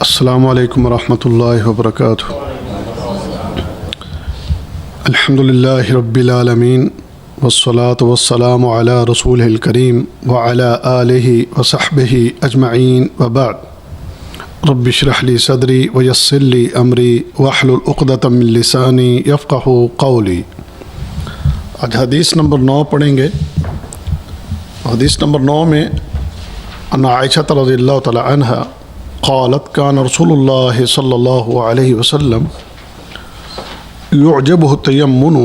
السلام علیکم ورحمۃ اللہ وبرکاتہ۔ الحمدللہ رب العالمین والصلاة والسلام علی رسولہ الکریم وعلی آلہ وصحبہ اجمعین وبعد۔ رب اشرح لی صدری ویسر لی امری واحلل عقدۃ من لسانی یفقہوا قولی۔ آج حدیث نمبر 9 پڑھیں گے۔ حدیث نمبر 9 میں ان عائشہ رضی اللہ تعالی عنہا قالت كان رسول الله صلی اللہ علیہ وسلم يعجبه التيمن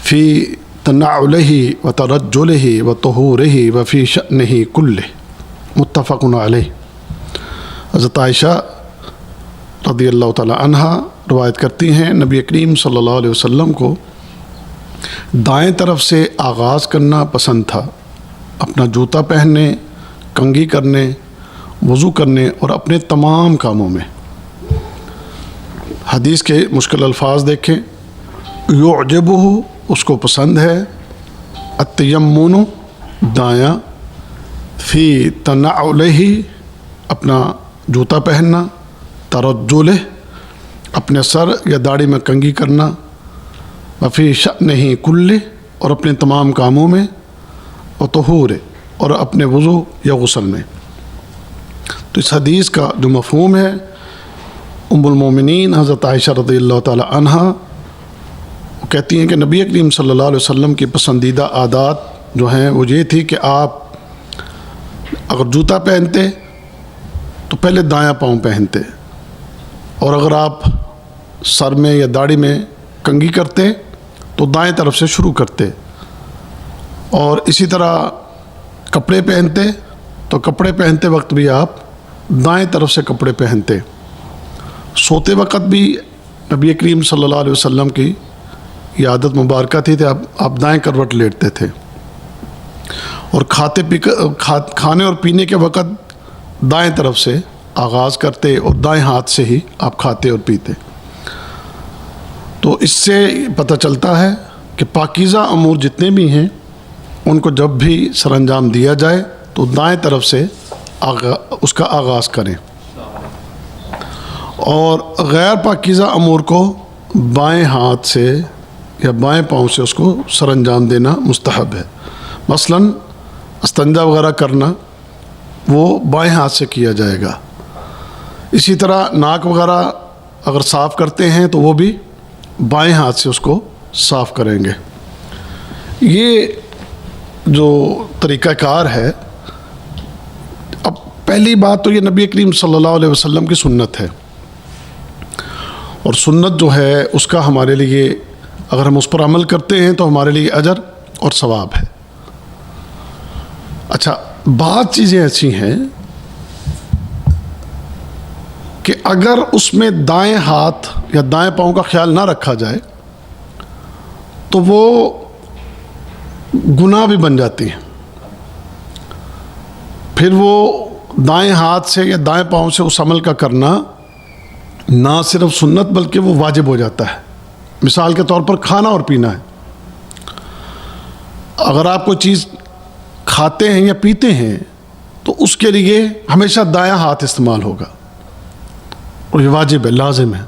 في تنعله وترجله وطهوره وفي شأنه كله متفق علیہ۔ حضرت عائشہ رضی اللہ تعالی عنہا روایت کرتی ہیں نبی کریم صلی اللہ علیہ وسلم کو دائیں طرف سے آغاز کرنا پسند تھا، اپنا جوتا پہننے، کنگھی کرنے، وضو کرنے اور اپنے تمام کاموں میں۔ حدیث کے مشکل الفاظ دیکھیں۔ یعجبہ اس کو پسند ہے، التیمن دایاں، فی تنعلہ اپنا جوتا پہننا، ترجلہ اپنے سر یا داڑھی میں کنگھی کرنا، وفی شأنہ کلہ اور اپنے تمام کاموں میں، وطہور اور اپنے وضو یا غسل میں۔ تو اس حدیث کا جو مفہوم ہے، ام المومنین حضرت عائشہ رضی اللہ تعالی عنہا وہ کہتی ہیں کہ نبی کریم صلی اللہ علیہ وسلم کی پسندیدہ عادات جو ہیں وہ یہ تھی کہ آپ اگر جوتا پہنتے تو پہلے دایاں پاؤں پہنتے، اور اگر آپ سر میں یا داڑھی میں کنگھی کرتے تو دائیں طرف سے شروع کرتے، اور اسی طرح کپڑے پہنتے تو کپڑے پہنتے وقت بھی آپ دائیں طرف سے کپڑے پہنتے۔ سوتے وقت بھی نبی کریم صلی اللہ علیہ وسلم کی یہ عادت مبارکہ تھی کہ آپ دائیں کروٹ لیٹتے تھے، اور کھانے اور پینے کے وقت دائیں طرف سے آغاز کرتے اور دائیں ہاتھ سے ہی آپ کھاتے اور پیتے۔ تو اس سے پتہ چلتا ہے کہ پاکیزہ امور جتنے بھی ہیں ان کو جب بھی سر انجام دیا جائے تو دائیں طرف سے اس کا آغاز کریں، اور غیر پاکیزہ امور کو بائیں ہاتھ سے یا بائیں پاؤں سے اس کو سر انجام دینا مستحب ہے۔ مثلاً استنجا وغیرہ کرنا وہ بائیں ہاتھ سے کیا جائے گا۔ اسی طرح ناک وغیرہ اگر صاف کرتے ہیں تو وہ بھی بائیں ہاتھ سے اس کو صاف کریں گے۔ یہ جو طریقہ کار ہے، اب پہلی بات تو یہ نبی کریم صلی اللہ علیہ وسلم کی سنت ہے، اور سنت جو ہے اس کا ہمارے لیے اگر ہم اس پر عمل کرتے ہیں تو ہمارے لیے اجر اور ثواب ہے۔ اچھا، بعض چیزیں ایسی ہیں کہ اگر اس میں دائیں ہاتھ یا دائیں پاؤں کا خیال نہ رکھا جائے تو وہ گناہ بھی بن جاتی ہیں، پھر وہ دائیں ہاتھ سے یا دائیں پاؤں سے اس عمل کا کرنا نہ صرف سنت بلکہ وہ واجب ہو جاتا ہے۔ مثال کے طور پر کھانا اور پینا ہے، اگر آپ کوئی چیز کھاتے ہیں یا پیتے ہیں تو اس کے لیے ہمیشہ دایاں ہاتھ استعمال ہوگا، اور یہ واجب ہے، لازم ہے،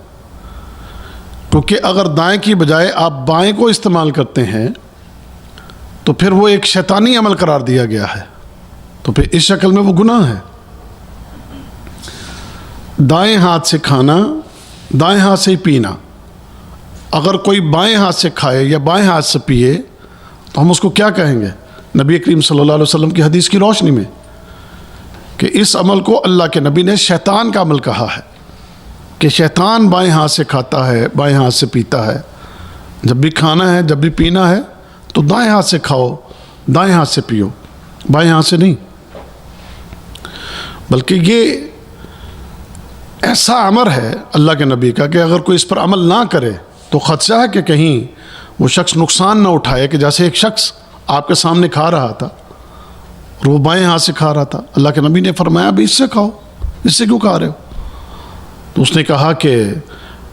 کیونکہ اگر دائیں کی بجائے آپ بائیں کو استعمال کرتے ہیں تو پھر وہ ایک شیطانی عمل قرار دیا گیا ہے، تو پھر اس شکل میں وہ گناہ ہے۔ دائیں ہاتھ سے کھانا، دائیں ہاتھ سے ہی پینا۔ اگر کوئی بائیں ہاتھ سے کھائے یا بائیں ہاتھ سے پیے تو ہم اس کو کیا کہیں گے؟ نبی کریم صلی اللہ علیہ وسلم کی حدیث کی روشنی میں کہ اس عمل کو اللہ کے نبی نے شیطان کا عمل کہا ہے، کہ شیطان بائیں ہاتھ سے کھاتا ہے، بائیں ہاتھ سے پیتا ہے۔ جب بھی کھانا ہے، جب بھی پینا ہے تو دائیں ہاتھ سے کھاؤ، دائیں ہاتھ سے پیو، بائیں ہاتھ سے نہیں۔ بلکہ یہ ایسا امر ہے اللہ کے نبی کا کہ اگر کوئی اس پر عمل نہ کرے تو خدشہ ہے کہ کہیں وہ شخص نقصان نہ اٹھائے، کہ جیسے ایک شخص آپ کے سامنے کھا رہا تھا اور وہ بائیں ہاتھ سے کھا رہا تھا، اللہ کے نبی نے فرمایا ابھی اس سے کھاؤ، اس سے کیوں کھا رہے ہو؟ تو اس نے کہا کہ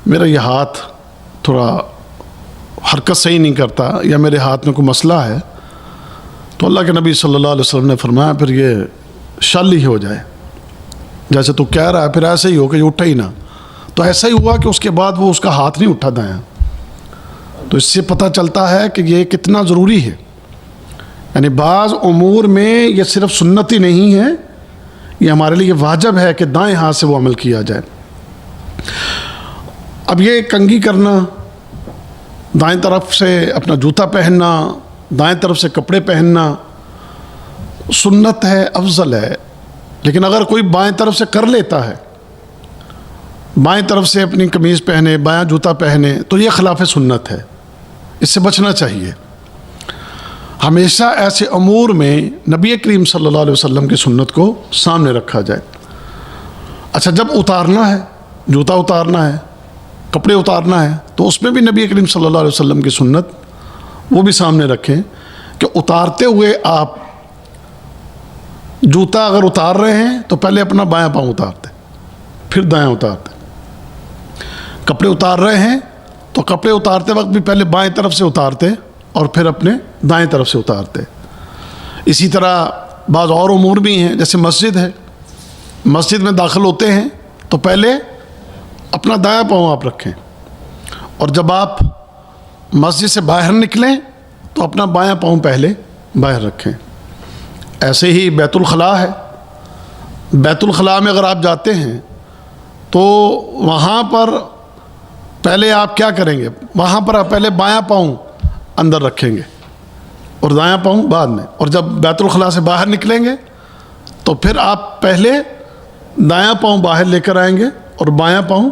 میرا یہ ہاتھ تھوڑا حرکت صحیح نہیں کرتا، یا میرے ہاتھ میں کوئی مسئلہ ہے، تو اللہ کے نبی صلی اللہ علیہ وسلم نے فرمایا پھر یہ شل ہی ہو جائے، جیسے تو کہہ رہا ہے پھر ایسے ہی ہو کہ یہ اٹھا ہی نہ، تو ایسا ہی ہوا کہ اس کے بعد وہ اس کا ہاتھ نہیں اٹھا دایاں. تو اس سے پتہ چلتا ہے کہ یہ کتنا ضروری ہے. یعنی بعض امور میں یہ صرف سنت ہی نہیں ہے، یہ ہمارے لیے واجب ہے کہ دائیں ہاتھ سے وہ عمل کیا جائے. اب یہ کنگھی کرنا، دائیں طرف سے اپنا جوتا پہننا، دائیں طرف سے کپڑے پہننا سنت ہے، افضل ہے. لیکن اگر کوئی بائیں طرف سے کر لیتا ہے، بائیں طرف سے اپنی قمیض پہنے، بایاں جوتا پہنے، تو یہ خلاف سنت ہے، اس سے بچنا چاہیے. ہمیشہ ایسے امور میں نبی کریم صلی اللہ علیہ وسلم کی سنت کو سامنے رکھا جائے. اچھا، جب اتارنا ہے، جوتا اتارنا ہے، کپڑے اتارنا ہے، تو اس میں بھی نبی کریم صلی اللہ علیہ وسلم کی سنت وہ بھی سامنے رکھیں کہ اتارتے ہوئے آپ جوتا اگر اتار رہے ہیں تو پہلے اپنا بایاں پاؤں اتارتے، پھر دایاں اتارتے. کپڑے اتار رہے ہیں تو کپڑے اتارتے وقت بھی پہلے بائیں طرف سے اتارتے اور پھر اپنے دائیں طرف سے اتارتے. اسی طرح بعض اور امور بھی ہیں، جیسے مسجد ہے، مسجد میں داخل ہوتے ہیں تو پہلے اپنا دایاں پاؤں آپ رکھیں، اور جب آپ مسجد سے باہر نکلیں تو اپنا بایاں پاؤں پہلے باہر رکھیں. ایسے ہی بیت الخلاء ہے، بیت الخلاء میں اگر آپ جاتے ہیں تو وہاں پر پہلے آپ کیا کریں گے؟ وہاں پر آپ پہلے بایاں پاؤں اندر رکھیں گے اور دایاں پاؤں بعد میں، اور جب بیت الخلاء سے باہر نکلیں گے تو پھر آپ پہلے دایاں پاؤں باہر لے کر آئیں گے اور بایاں پاؤں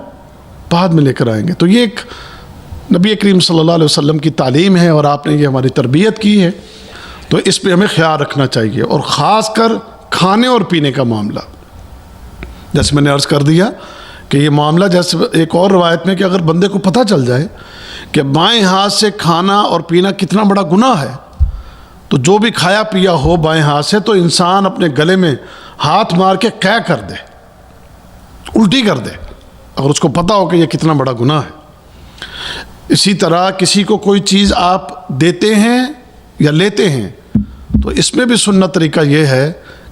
بعد میں لے کر آئیں گے. تو یہ ایک نبی کریم صلی اللہ علیہ وسلم کی تعلیم ہے اور آپ نے یہ ہماری تربیت کی ہے، تو اس پہ ہمیں خیال رکھنا چاہیے. اور خاص کر کھانے اور پینے کا معاملہ، جیسے میں نے عرض کر دیا کہ یہ معاملہ، جیسے ایک اور روایت میں کہ اگر بندے کو پتہ چل جائے کہ بائیں ہاتھ سے کھانا اور پینا کتنا بڑا گناہ ہے، تو جو بھی کھایا پیا ہو بائیں ہاتھ سے تو انسان اپنے گلے میں ہاتھ مار کے قے کر دے، الٹی کر دے، اگر اس کو پتہ ہو کہ یہ کتنا بڑا گناہ ہے. اسی طرح کسی کو کوئی چیز آپ دیتے ہیں یا لیتے ہیں تو اس میں بھی سنت طریقہ یہ ہے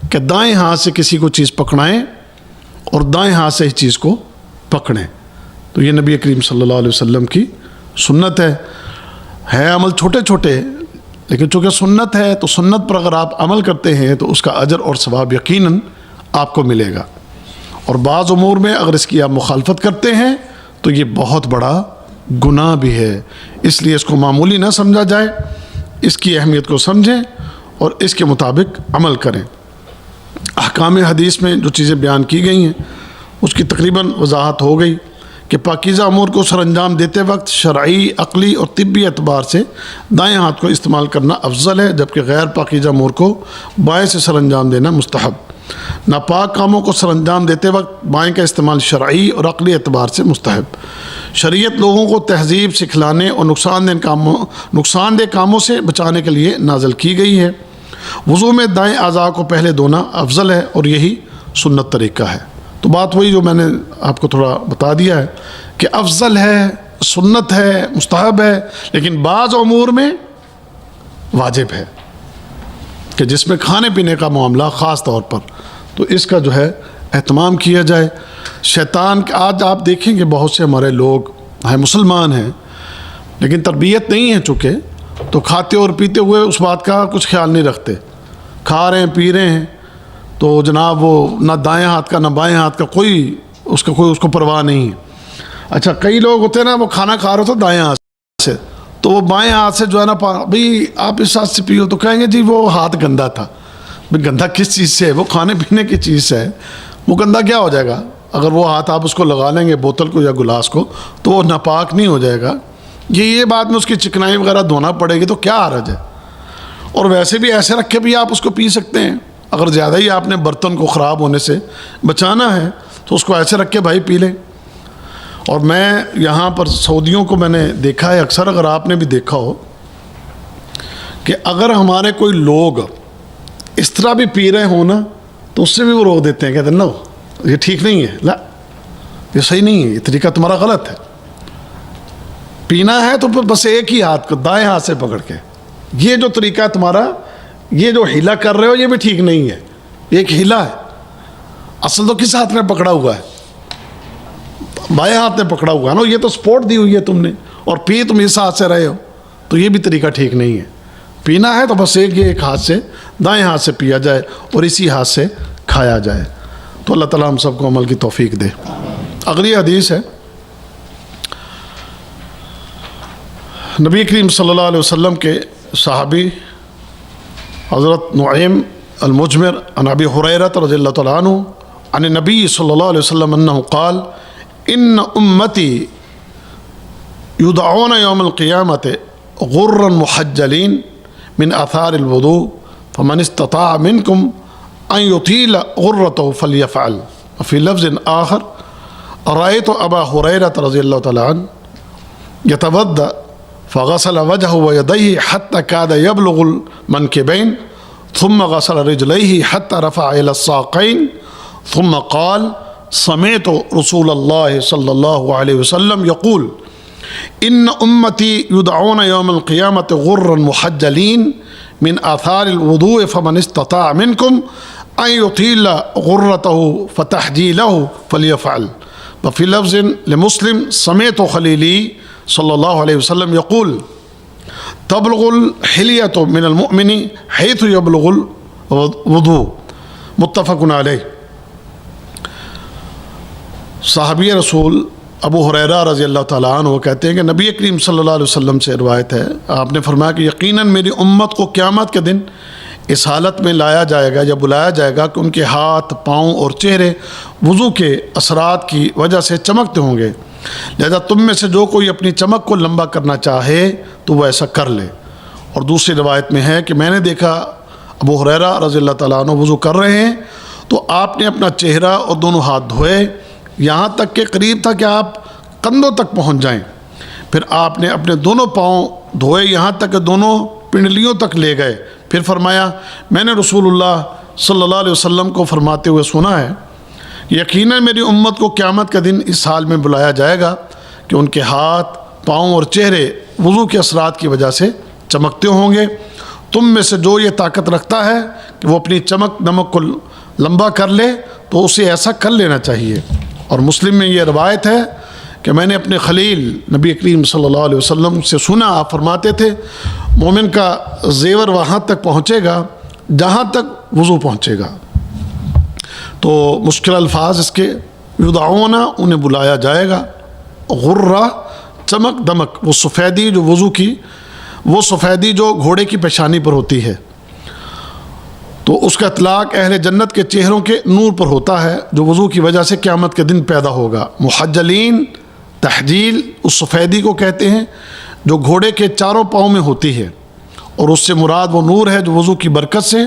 کہ دائیں ہاتھ سے کسی کو چیز پکڑائیں اور دائیں ہاتھ سے ہی چیز کو پکڑیں. تو یہ نبی کریم صلی اللہ علیہ وسلم کی سنت ہے عمل چھوٹے چھوٹے، لیکن چونکہ سنت ہے تو سنت پر اگر آپ عمل کرتے ہیں تو اس کا اجر اور ثواب یقیناً آپ کو ملے گا. اور بعض امور میں اگر اس کی آپ مخالفت کرتے ہیں تو یہ بہت بڑا گناہ بھی ہے، اس لیے اس کو معمولی نہ سمجھا جائے، اس کی اہمیت کو سمجھیں اور اس کے مطابق عمل کریں. احکام حدیث میں جو چیزیں بیان کی گئی ہیں اس کی تقریباً وضاحت ہو گئی کہ پاکیزہ امور کو سر انجام دیتے وقت شرعی، عقلی اور طبی اعتبار سے دائیں ہاتھ کو استعمال کرنا افضل ہے، جبکہ غیر پاکیزہ امور کو بائیں سے سر انجام دینا مستحب. ناپاک کاموں کو سر انجام دیتے وقت بائیں کا استعمال شرعی اور عقلی اعتبار سے مستحب. شریعت لوگوں کو تہذیب سکھلانے اور نقصان دہ کاموں سے بچانے کے لیے نازل کی گئی ہے. وضو میں دائیں اعضاء کو پہلے دھونا افضل ہے اور یہی سنت طریقہ ہے. تو بات وہی جو میں نے آپ کو تھوڑا بتا دیا ہے کہ افضل ہے، سنت ہے، مستحب ہے، لیکن بعض امور میں واجب ہے کہ جس میں کھانے پینے کا معاملہ خاص طور پر، تو اس کا جو ہے اہتمام کیا جائے. شیطان آج آپ دیکھیں گے بہت سے ہمارے لوگ ہیں، مسلمان ہیں لیکن تربیت نہیں ہے چونکہ، تو کھاتے اور پیتے ہوئے اس بات کا کچھ خیال نہیں رکھتے، کھا رہے ہیں پی رہے ہیں تو جناب وہ نہ دائیں ہاتھ کا نہ بائیں ہاتھ کا کوئی اس کو پرواہ نہیں ہے. اچھا، کئی لوگ ہوتے ہیں نا، وہ کھانا کھا رہے ہوتے دائیں ہاتھ سے، تو وہ بائیں ہاتھ سے جو ہے نا بھئی آپ اس ہاتھ سے پیو، تو کہیں گے جی وہ ہاتھ گندا تھا. بھئی گندا کس چیز سے ہے؟ وہ کھانے پینے کی چیز سے ہے، وہ گندا کیا ہو جائے گا؟ اگر وہ ہاتھ آپ اس کو لگا لیں گے بوتل کو یا گلاس کو تو وہ ناپاک نہیں ہو جائے گا. یہ بات میں اس کی چکنائی وغیرہ دھونا پڑے گی تو کیا حرج ہے؟ اور ویسے بھی ایسے رکھ کے بھی آپ اس کو پی سکتے ہیں. اگر زیادہ ہی آپ نے برتن کو خراب ہونے سے بچانا ہے تو اس کو ایسے رکھ کے بھائی پی لیں. اور میں یہاں پر سعودیوں کو میں نے دیکھا ہے اکثر، اگر آپ نے بھی دیکھا ہو کہ اگر ہمارے کوئی لوگ اس طرح بھی پی رہے ہوں نا تو اس سے بھی وہ روک دیتے ہیں، کہتے ہیں نو یہ ٹھیک نہیں ہے، لا یہ صحیح نہیں ہے، یہ طریقہ تمہارا غلط ہے. پینا ہے تو بس ایک ہی ہاتھ کو دائیں ہاتھ سے پکڑ کے، یہ جو طریقہ تمہارا، یہ جو ہیلا کر رہے ہو یہ بھی ٹھیک نہیں ہے، ایک ہیلا ہے. اصل تو کس ہاتھ میں پکڑا ہوا ہے؟ بائیں ہاتھ میں پکڑا ہوا ہے نا. یہ تو سپورٹ دی ہوئی ہے تم نے, اور پی تم اس ہاتھ سے رہے ہو, تو یہ بھی طریقہ ٹھیک نہیں ہے. پینا ہے تو بس ایک ہاتھ سے, دائیں ہاتھ سے پیا جائے اور اسی ہاتھ سے کھایا جائے. تو اللہ تعالیٰ ہم سب کو عمل کی توفیق دے. اگلی حدیث ہے نبی کریم صلی اللہ علیہ وسلم کے صحابی حضرت نعیم المجمر عن ابی ہریرہ رضی اللہ تعالیٰ عنہ عن النبی صلی اللہ علیہ وسلم انہ قال ان امتی یدعون یوم القیامت غرا محجلین من آثار الوضوء فمن استطاع منکم ان یطیل غرته فلیفعل. وفی لفظ آخر رأیت ابا ہریرہ رضی اللہ تعالیٰ عنہ یتوضأ فغسل وجهه ويديه حتى كاد يبلغ المنكبين ثم غسل رجليه حتى رفع إلى الساقين ثم قال سمعت رسول الله صلى الله عليه وسلم يقول إن أمتي يدعون يوم القيامة غرا محجلين من آثار الوضوء فمن استطاع منكم أن يطيل غرته فتحجيله فليفعل. وفي لفظ لمسلم سمعت خليلي صلی اللہ علیہ وسلم یقول تبلغ الحلیۃ من المؤمن حیث یبلغ الوضوء. متفق علیہ. صحابی رسول ابو ہریرہ رضی اللہ تعالیٰ عنہ کہتے ہیں کہ نبی کریم صلی اللہ علیہ وسلم سے روایت ہے, آپ نے فرمایا کہ یقیناً میری امت کو قیامت کے دن اس حالت میں لایا جائے گا یا بلایا جائے گا کہ ان کے ہاتھ, پاؤں اور چہرے وضو کے اثرات کی وجہ سے چمکتے ہوں گے, لہذا تم میں سے جو کوئی اپنی چمک کو لمبا کرنا چاہے تو وہ ایسا کر لے. اور دوسری روایت میں ہے کہ میں نے دیکھا ابو ہریرہ رضی اللہ تعالیٰ عنہ وضو کر رہے ہیں تو آپ نے اپنا چہرہ اور دونوں ہاتھ دھوئے یہاں تک کہ قریب تھا کہ آپ کندھوں تک پہنچ جائیں. پھر آپ نے اپنے دونوں پاؤں دھوئے یہاں تک کہ دونوں پنڈلیوں تک لے گئے. پھر فرمایا میں نے رسول اللہ صلی اللہ علیہ وسلم کو فرماتے ہوئے سنا ہے یقیناً میری امت کو قیامت کا دن اس حال میں بلایا جائے گا کہ ان کے ہاتھ, پاؤں اور چہرے وضو کے اثرات کی وجہ سے چمکتے ہوں گے. تم میں سے جو یہ طاقت رکھتا ہے کہ وہ اپنی چمک دمک کو لمبا کر لے تو اسے ایسا کر لینا چاہیے. اور مسلم میں یہ روایت ہے کہ میں نے اپنے خلیل نبی کریم صلی اللہ علیہ وسلم سے سنا, آپ فرماتے تھے مومن کا زیور وہاں تک پہنچے گا جہاں تک وضو پہنچے گا. تو مشکل الفاظ اس کے یدعون انہیں بلایا جائے گا, غرہ چمک دمک, وہ سفیدی جو وضو کی, وہ سفیدی جو گھوڑے کی پیشانی پر ہوتی ہے, تو اس کا اطلاق اہل جنت کے چہروں کے نور پر ہوتا ہے جو وضو کی وجہ سے قیامت کے دن پیدا ہوگا. محجلین تحجیل اس سفیدی کو کہتے ہیں جو گھوڑے کے چاروں پاؤں میں ہوتی ہے, اور اس سے مراد وہ نور ہے جو وضو کی برکت سے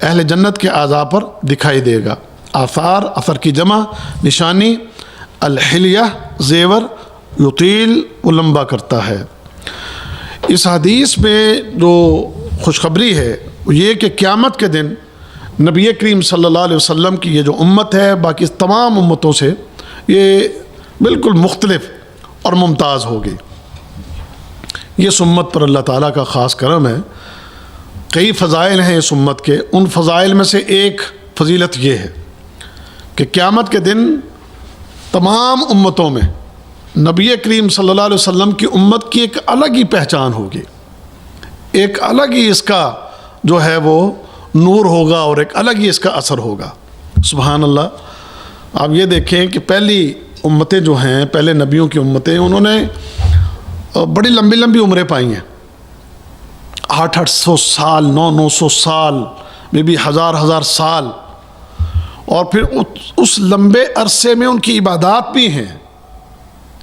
اہل جنت کے اعضاء پر دکھائی دے گا. آثار, اثر کی جمع, نشانی, الحلیہ زیور, یطیل وہ لمبا کرتا ہے. اس حدیث میں جو خوشخبری ہے وہ یہ کہ قیامت کے دن نبی کریم صلی اللہ علیہ وسلم کی یہ جو امت ہے باقی تمام امتوں سے یہ بالکل مختلف اور ممتاز ہوگی. یہ امت پر اللہ تعالیٰ کا خاص کرم ہے. کئی فضائل ہیں اس امت کے, ان فضائل میں سے ایک فضیلت یہ ہے کہ قیامت کے دن تمام امتوں میں نبی کریم صلی اللہ علیہ وسلم کی امت کی ایک الگ ہی پہچان ہوگی, ایک الگ ہی اس کا جو ہے وہ نور ہوگا اور ایک الگ ہی اس کا اثر ہوگا. سبحان اللہ. آپ یہ دیکھیں کہ پہلی امتیں جو ہیں, پہلے نبیوں کی امتیں, انہوں نے بڑی لمبی لمبی عمریں پائی ہیں, 800 سال 900 سال میں بھی ہزار سال, اور پھر اس لمبے عرصے میں ان کی عبادات بھی ہیں,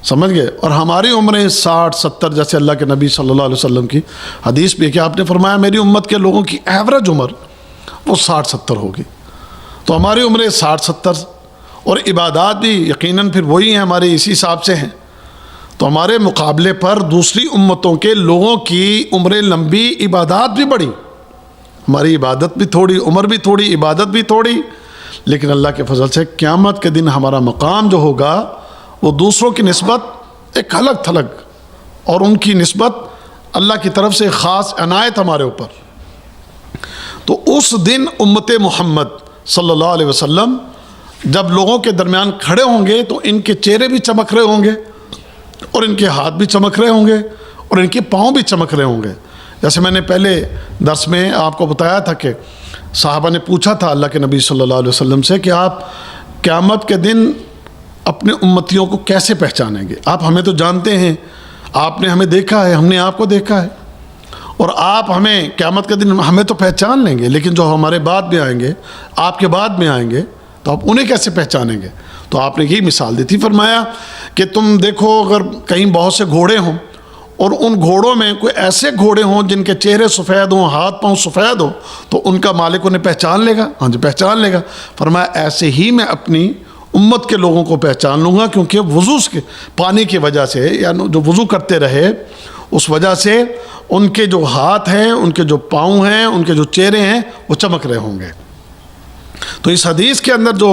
سمجھ گئے. اور ہماری عمریں 60-70, جیسے اللہ کے نبی صلی اللہ علیہ وسلم کی حدیث بھی ہے کہ آپ نے فرمایا میری امت کے لوگوں کی ایوریج عمر وہ 60-70 ہوگی. تو ہماری عمریں 60-70 اور عبادات بھی یقیناً پھر وہی ہیں ہمارے اسی حساب سے ہیں. تو ہمارے مقابلے پر دوسری امتوں کے لوگوں کی عمریں لمبی, عبادات بھی بڑی, ہماری عبادت بھی تھوڑی, عمر بھی تھوڑی, عبادت بھی تھوڑی. لیکن اللہ کے فضل سے قیامت کے دن ہمارا مقام جو ہوگا وہ دوسروں کی نسبت ایک الگ تھلگ, اور ان کی نسبت اللہ کی طرف سے خاص عنایت ہمارے اوپر. تو اس دن امت محمد صلی اللہ علیہ وسلم جب لوگوں کے درمیان کھڑے ہوں گے تو ان کے چہرے بھی چمک رہے ہوں گے اور ان کے ہاتھ بھی چمک رہے ہوں گے اور ان کے پاؤں بھی چمک رہے ہوں گے. جیسے میں نے پہلے درس میں آپ کو بتایا تھا کہ صحابہ نے پوچھا تھا اللہ کے نبی صلی اللہ علیہ وسلم سے کہ آپ قیامت کے دن اپنے امتیوں کو کیسے پہچانیں گے؟ آپ ہمیں تو جانتے ہیں، آپ نے ہمیں دیکھا ہے، ہم نے آپ کو دیکھا ہے، اور آپ ہمیں قیامت کے دن ہمیں تو پہچان لیں گے، لیکن جو ہمارے بعد میں آئیں گے، آپ کے بعد میں آئیں گے، تو آپ انہیں کیسے پہچانیں گے؟ تو آپ نے یہی مثال دی تھی، فرمایا کہ تم دیکھو اگر کہیں بہت سے گھوڑے ہوں اور ان گھوڑوں میں کوئی ایسے گھوڑے ہوں جن کے چہرے سفید ہوں، ہاتھ پاؤں سفید ہوں، تو ان کا مالک انہیں پہچان لے گا. ہاں جی پہچان لے گا. فرمایا ایسے ہی میں اپنی امت کے لوگوں کو پہچان لوں گا، کیونکہ وضو کے پانی کی وجہ سے، یعنی جو وضو کرتے رہے اس وجہ سے ان کے جو ہاتھ ہیں، ان کے جو پاؤں ہیں، ان کے جو چہرے ہیں وہ چمک رہے ہوں گے. تو اس حدیث کے اندر جو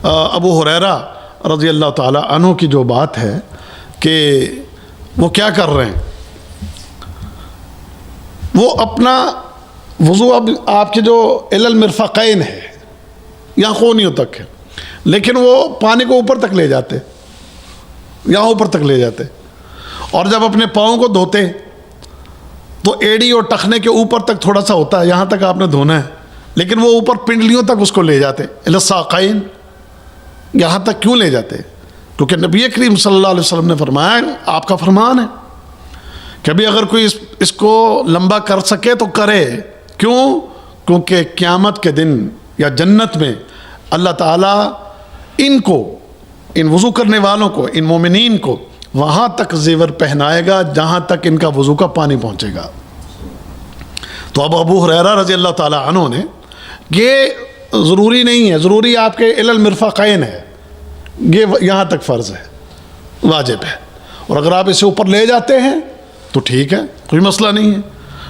ابو ہریرہ رضی اللہ تعالی عنہ کی جو بات ہے کہ وہ کیا کر رہے ہیں، وہ اپنا وضو اب آپ کے جو الی المرفقین ہے یہاں خونیوں تک ہے، لیکن وہ پانی کو اوپر تک لے جاتے، یہاں اوپر تک لے جاتے، اور جب اپنے پاؤں کو دھوتے تو ایڑی اور ٹخنے کے اوپر تک تھوڑا سا ہوتا ہے، یہاں تک آپ نے دھونا ہے، لیکن وہ اوپر پنڈلیوں تک اس کو لے جاتے. الی الساقین، یہاں تک کیوں لے جاتے؟ کیونکہ نبی کریم صلی اللہ علیہ وسلم نے فرمایا، آپ کا فرمان ہے کہ ابھی اگر کوئی اس کو لمبا کر سکے تو کرے. کیوں؟ کیونکہ قیامت کے دن یا جنت میں اللہ تعالیٰ ان کو، ان وضو کرنے والوں کو، ان مومنین کو وہاں تک زیور پہنائے گا جہاں تک ان کا وضو کا پانی پہنچے گا. تو اب ابو ہریرہ رضی اللہ تعالیٰ عنہ نے، یہ ضروری نہیں ہے، ضروری آپ کے الی المرفقین ہے، یہ یہاں تک فرض ہے، واجب ہے، اور اگر آپ اسے اوپر لے جاتے ہیں تو ٹھیک ہے، کوئی مسئلہ نہیں ہے.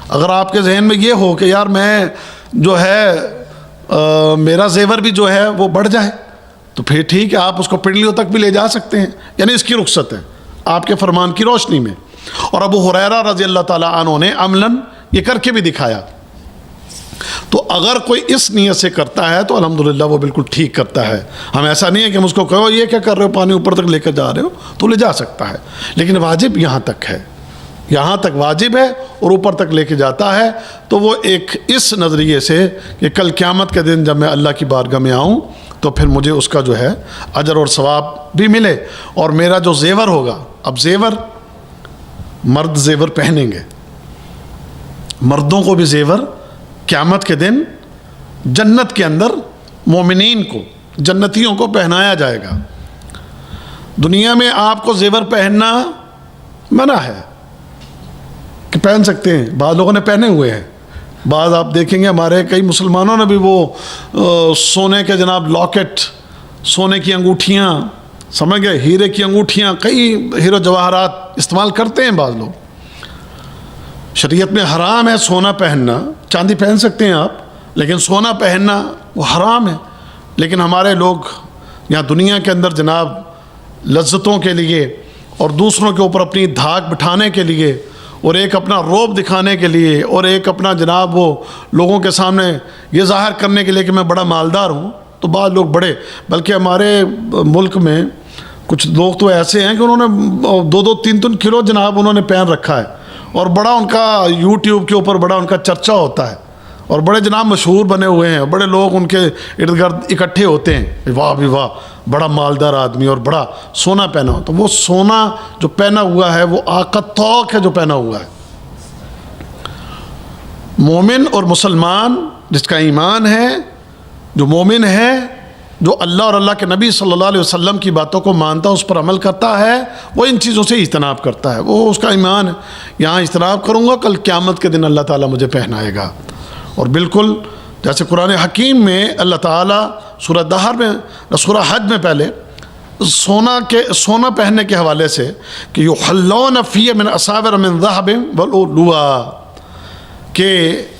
اگر آپ کے ذہن میں یہ ہو کہ یار میں جو ہے میرا زیور بھی جو ہے وہ بڑھ جائے، تو پھر ٹھیک ہے، آپ اس کو پنڈلیوں تک بھی لے جا سکتے ہیں، یعنی اس کی رخصت ہے آپ کے فرمان کی روشنی میں. اور ابو ہریرہ رضی اللہ تعالیٰ عنہ نے عملاً یہ کر کے بھی دکھایا. تو اگر کوئی اس نیت سے کرتا ہے تو الحمدللہ وہ بالکل ٹھیک کرتا ہے. ہم ایسا نہیں ہے کہ ہم اس کو کہو یہ کیا کر رہے ہو، پانی اوپر تک لے کر جا رہے ہو، تو لے جا سکتا ہے، لیکن واجب یہاں تک ہے، یہاں تک واجب ہے اور اوپر تک لے کے جاتا ہے. تو وہ ایک اس نظریے سے کہ کل قیامت کے دن جب میں اللہ کی بارگاہ میں آؤں تو پھر مجھے اس کا جو ہے اجر اور ثواب بھی ملے، اور میرا جو زیور ہوگا، اب زیور مرد زیور پہنیں گے، مردوں کو بھی زیور قیامت کے دن جنت کے اندر مومنین کو، جنتیوں کو پہنایا جائے گا. دنیا میں آپ کو زیور پہننا منع ہے کہ پہن سکتے ہیں، بعض لوگوں نے پہنے ہوئے ہیں، بعض آپ دیکھیں گے ہمارے کئی مسلمانوں نے بھی وہ سونے کے جناب لاکٹ، سونے کی انگوٹھیاں، سمجھ گئے، ہیرے کی انگوٹھیاں، کئی ہیرو جواہرات استعمال کرتے ہیں بعض لوگ. شریعت میں حرام ہے سونا پہننا، چاندی پہن سکتے ہیں آپ، لیکن سونا پہننا وہ حرام ہے. لیکن ہمارے لوگ یہاں دنیا کے اندر جناب لذتوں کے لیے اور دوسروں کے اوپر اپنی دھاک بٹھانے کے لیے اور ایک اپنا روب دکھانے کے لیے اور ایک اپنا جناب وہ لوگوں کے سامنے یہ ظاہر کرنے کے لیے کہ میں بڑا مالدار ہوں، تو بعض لوگ بڑے، بلکہ ہمارے ملک میں کچھ لوگ تو ایسے ہیں کہ انہوں نے 2-3 کلو جناب انہوں نے پہن رکھا ہے، اور بڑا ان کا یوٹیوب کے اوپر بڑا ان کا چرچا ہوتا ہے، اور بڑے جناب مشہور بنے ہوئے ہیں، بڑے لوگ ان کے ارد گرد اکٹھے ہوتے ہیں، واہ بھی واہ بڑا مالدار آدمی اور بڑا سونا پہنا ہو. تو وہ سونا جو پہنا ہوا ہے وہ آقا توق ہے جو پہنا ہوا ہے. مومن اور مسلمان جس کا ایمان ہے، جو مومن ہے، جو اللہ اور اللہ کے نبی صلی اللہ علیہ وسلم کی باتوں کو مانتا، اس پر عمل کرتا ہے، وہ ان چیزوں سے اجتناب کرتا ہے، وہ اس کا ایمان ہے. یہاں اجتناب کروں گا، کل قیامت کے دن اللہ تعالیٰ مجھے پہنائے گا. اور بالکل جیسے قرآن حکیم میں اللہ تعالیٰ سورہ دہر میں، سورہ حج میں پہلے سونا پہننے کے حوالے سے کہ یحلون فیہ من اساور من ذہب ولؤلؤا، کہ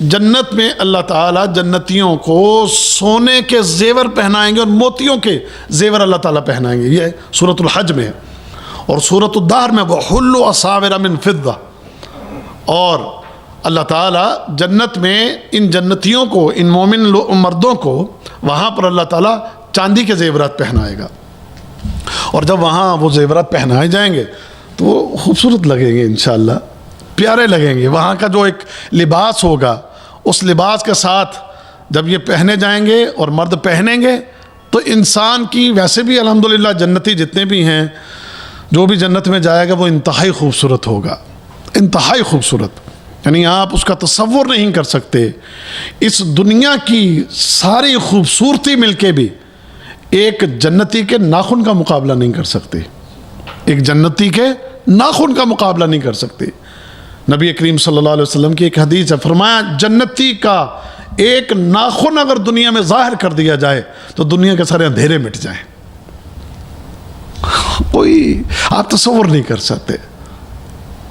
جنت میں اللہ تعالیٰ جنتیوں کو سونے کے زیور پہنائیں گے اور موتیوں کے زیور اللہ تعالیٰ پہنائیں گے. یہ سورۃ الحج میں. اور سورۃ الدہر میں وحلوا اساور من فضہ، اور اللہ تعالیٰ جنت میں ان جنتیوں کو، ان مومن مردوں کو وہاں پر اللہ تعالیٰ چاندی کے زیورات پہنائے گا، اور جب وہاں وہ زیورات پہنائے جائیں گے تو وہ خوبصورت لگیں گے، انشاءاللہ پیارے لگیں گے۔ وہاں کا جو ایک لباس ہوگا، اس لباس کے ساتھ جب یہ پہنے جائیں گے اور مرد پہنیں گے تو انسان کی ویسے بھی الحمدللہ جنتی جتنے بھی ہیں، جو بھی جنت میں جائے گا وہ انتہائی خوبصورت ہوگا، انتہائی خوبصورت، یعنی آپ اس کا تصور نہیں کر سکتے۔ اس دنیا کی ساری خوبصورتی مل کے بھی ایک جنتی کے ناخن کا مقابلہ نہیں کر سکتی، ایک جنتی کے ناخن کا مقابلہ نہیں کر سکتی۔ نبی کریم صلی اللہ علیہ وسلم کی ایک حدیث ہے، فرمایا جنتی کا ایک ناخن اگر دنیا میں ظاہر کر دیا جائے تو دنیا کے سارے اندھیرے مٹ جائیں۔ کوئی آپ تصور نہیں کر سکتے،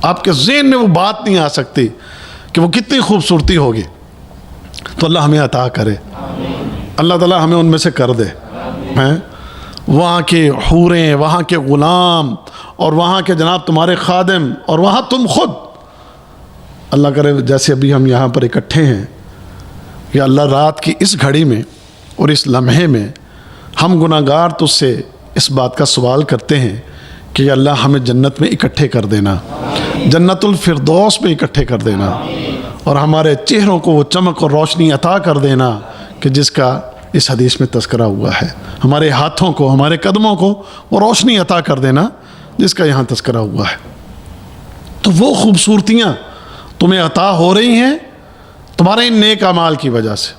آپ کے ذہن میں وہ بات نہیں آ سکتی کہ وہ کتنی خوبصورتی ہوگی۔ تو اللہ ہمیں عطا کرے، اللہ تعالیٰ ہمیں ان میں سے کر دے۔ وہاں کے حوریں، وہاں کے غلام، اور وہاں کے جناب تمہارے خادم، اور وہاں تم خود، اللہ کرے جیسے ابھی ہم یہاں پر اکٹھے ہیں، یا اللہ رات کی اس گھڑی میں اور اس لمحے میں ہم گناہگار تجھ سے اس بات کا سوال کرتے ہیں کہ یا اللہ ہمیں جنت میں اکٹھے کر دینا، جنت الفردوس میں اکٹھے کر دینا، اور ہمارے چہروں کو وہ چمک اور روشنی عطا کر دینا کہ جس کا اس حدیث میں تذکرہ ہوا ہے، ہمارے ہاتھوں کو، ہمارے قدموں کو وہ روشنی عطا کر دینا جس کا یہاں تذکرہ ہوا ہے۔ تو وہ خوبصورتیاں تمہیں عطا ہو رہی ہیں تمہارے ان نیک اعمال کی وجہ سے،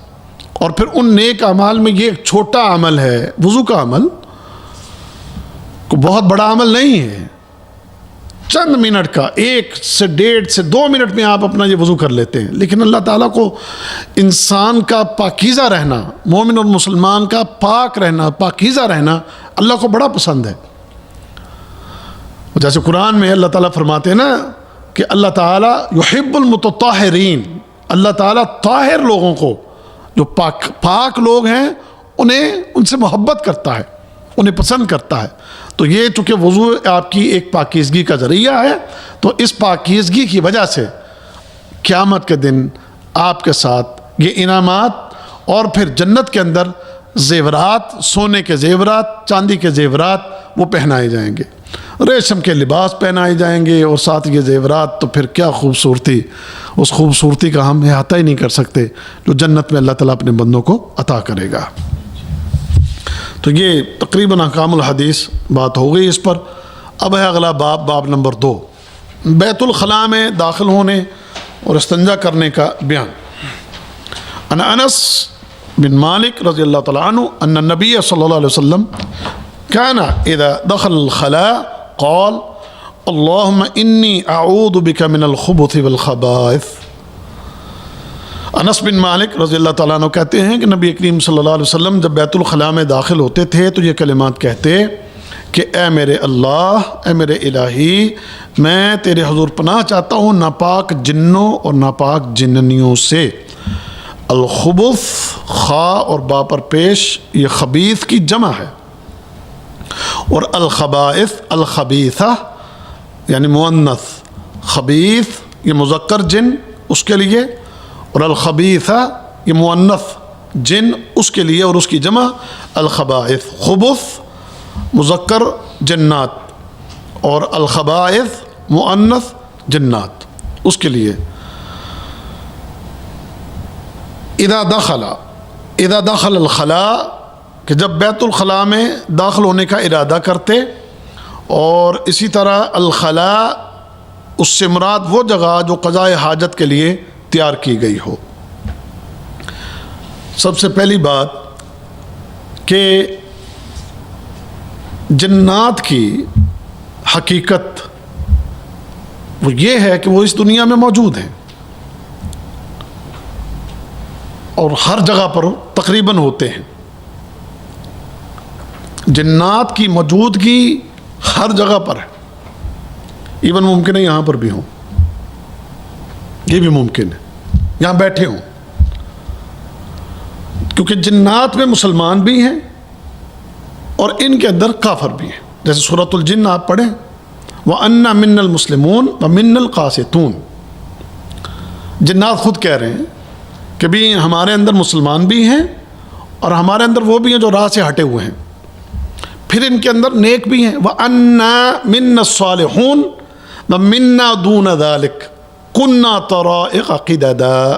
اور پھر ان نیک اعمال میں یہ ایک چھوٹا عمل ہے، وضو کا عمل، کو بہت بڑا عمل نہیں ہے، چند منٹ کا، 1 سے 1.5 سے 2 منٹ میں آپ اپنا یہ وضو کر لیتے ہیں، لیکن اللہ تعالیٰ کو انسان کا پاکیزہ رہنا، مومن اور مسلمان کا پاک رہنا، پاکیزہ رہنا اللہ کو بڑا پسند ہے۔ جیسے قرآن میں اللہ تعالیٰ فرماتے ہیں نا کہ اللہ تعالیٰ یحب المتطہرین، اللہ تعالیٰ طاہر لوگوں کو، جو پاک لوگ ہیں انہیں ان سے محبت کرتا ہے، انہیں پسند کرتا ہے۔ تو یہ چونکہ وضو آپ کی ایک پاکیزگی کا ذریعہ ہے، تو اس پاکیزگی کی وجہ سے قیامت کے دن آپ کے ساتھ یہ انعامات، اور پھر جنت کے اندر زیورات، سونے کے زیورات، چاندی کے زیورات وہ پہنائے جائیں گے، ریشم کے لباس پہنائے جائیں گے، اور ساتھ یہ زیورات، تو پھر کیا خوبصورتی، اس خوبصورتی کا ہم احاطہ ہی نہیں کر سکتے جو جنت میں اللہ تعالیٰ اپنے بندوں کو عطا کرے گا۔ تو یہ تقریباً احکام الحدیث بات ہو گئی اس پر۔ اب ہے اگلا باب، باب نمبر 2، بیت الخلاء میں داخل ہونے اور استنجا کرنے کا بیان۔ عن انس بن مالک رضی اللہ تعالیٰ عنہ ان النبی صلی اللہ علیہ وسلم كان اذا دخل الخلاء قال اللهم انی اعوذ بک من الخبث والخبائث۔ انس بن مالک رضی اللہ تعالیٰ عنہ کہتے ہیں کہ نبی کریم صلی اللہ علیہ وسلم جب بیت الخلاء میں داخل ہوتے تھے تو یہ کلمات کہتے کہ اے میرے اللہ، اے میرے الہی، میں تیرے حضور پناہ چاہتا ہوں ناپاک جنوں اور ناپاک جننیوں سے۔ الخبث، خا اور با پر پیش، یہ خبیث کی جمع ہے، اور الخبائث الخبیثہ یعنی مؤنث، خبیث یہ مذکر جن اس کے لیے، اور الخبیثہ یہ مؤنث جن اس کے لیے، اور اس کی جمع الخبائث۔ خبث مذکر جنات اور الخبائث مؤنث جنات اس کے لیے۔ اذا دخل الخلاء، کہ جب بیت الخلاء میں داخل ہونے کا ارادہ کرتے، اور اسی طرح الخلاء اس سے مراد وہ جگہ جو قضاء حاجت کے لیے تیار کی گئی ہو۔ سب سے پہلی بات کہ جنات کی حقیقت وہ یہ ہے کہ وہ اس دنیا میں موجود ہیں اور ہر جگہ پر تقریباً ہوتے ہیں۔ جنات کی موجودگی ہر جگہ پر ہے، ایون ممکن ہے یہاں پر بھی ہوں، یہ بھی ممکن ہے یہاں بیٹھے ہوں، کیونکہ جنات میں مسلمان بھی ہیں اور ان کے اندر کافر بھی ہیں۔ جیسے سورۃ الجن آپ پڑھیں، وَأَنَّا مِنَّ الْمُسْلِمُونَ وَمِنَّ الْقَاسِطُونَ، جنات خود کہہ رہے ہیں کہ بھی ہمارے اندر مسلمان بھی ہیں اور ہمارے اندر وہ بھی ہیں جو راہ سے ہٹے ہوئے ہیں، پھر ان کے اندر نیک بھی ہیں، وَأَنَّا مِنَّا الصَّالِحُونَ وَمِنَّا دُونَ ذَلِكَ كُنَّا طَرَائِقَ قِدَدًا۔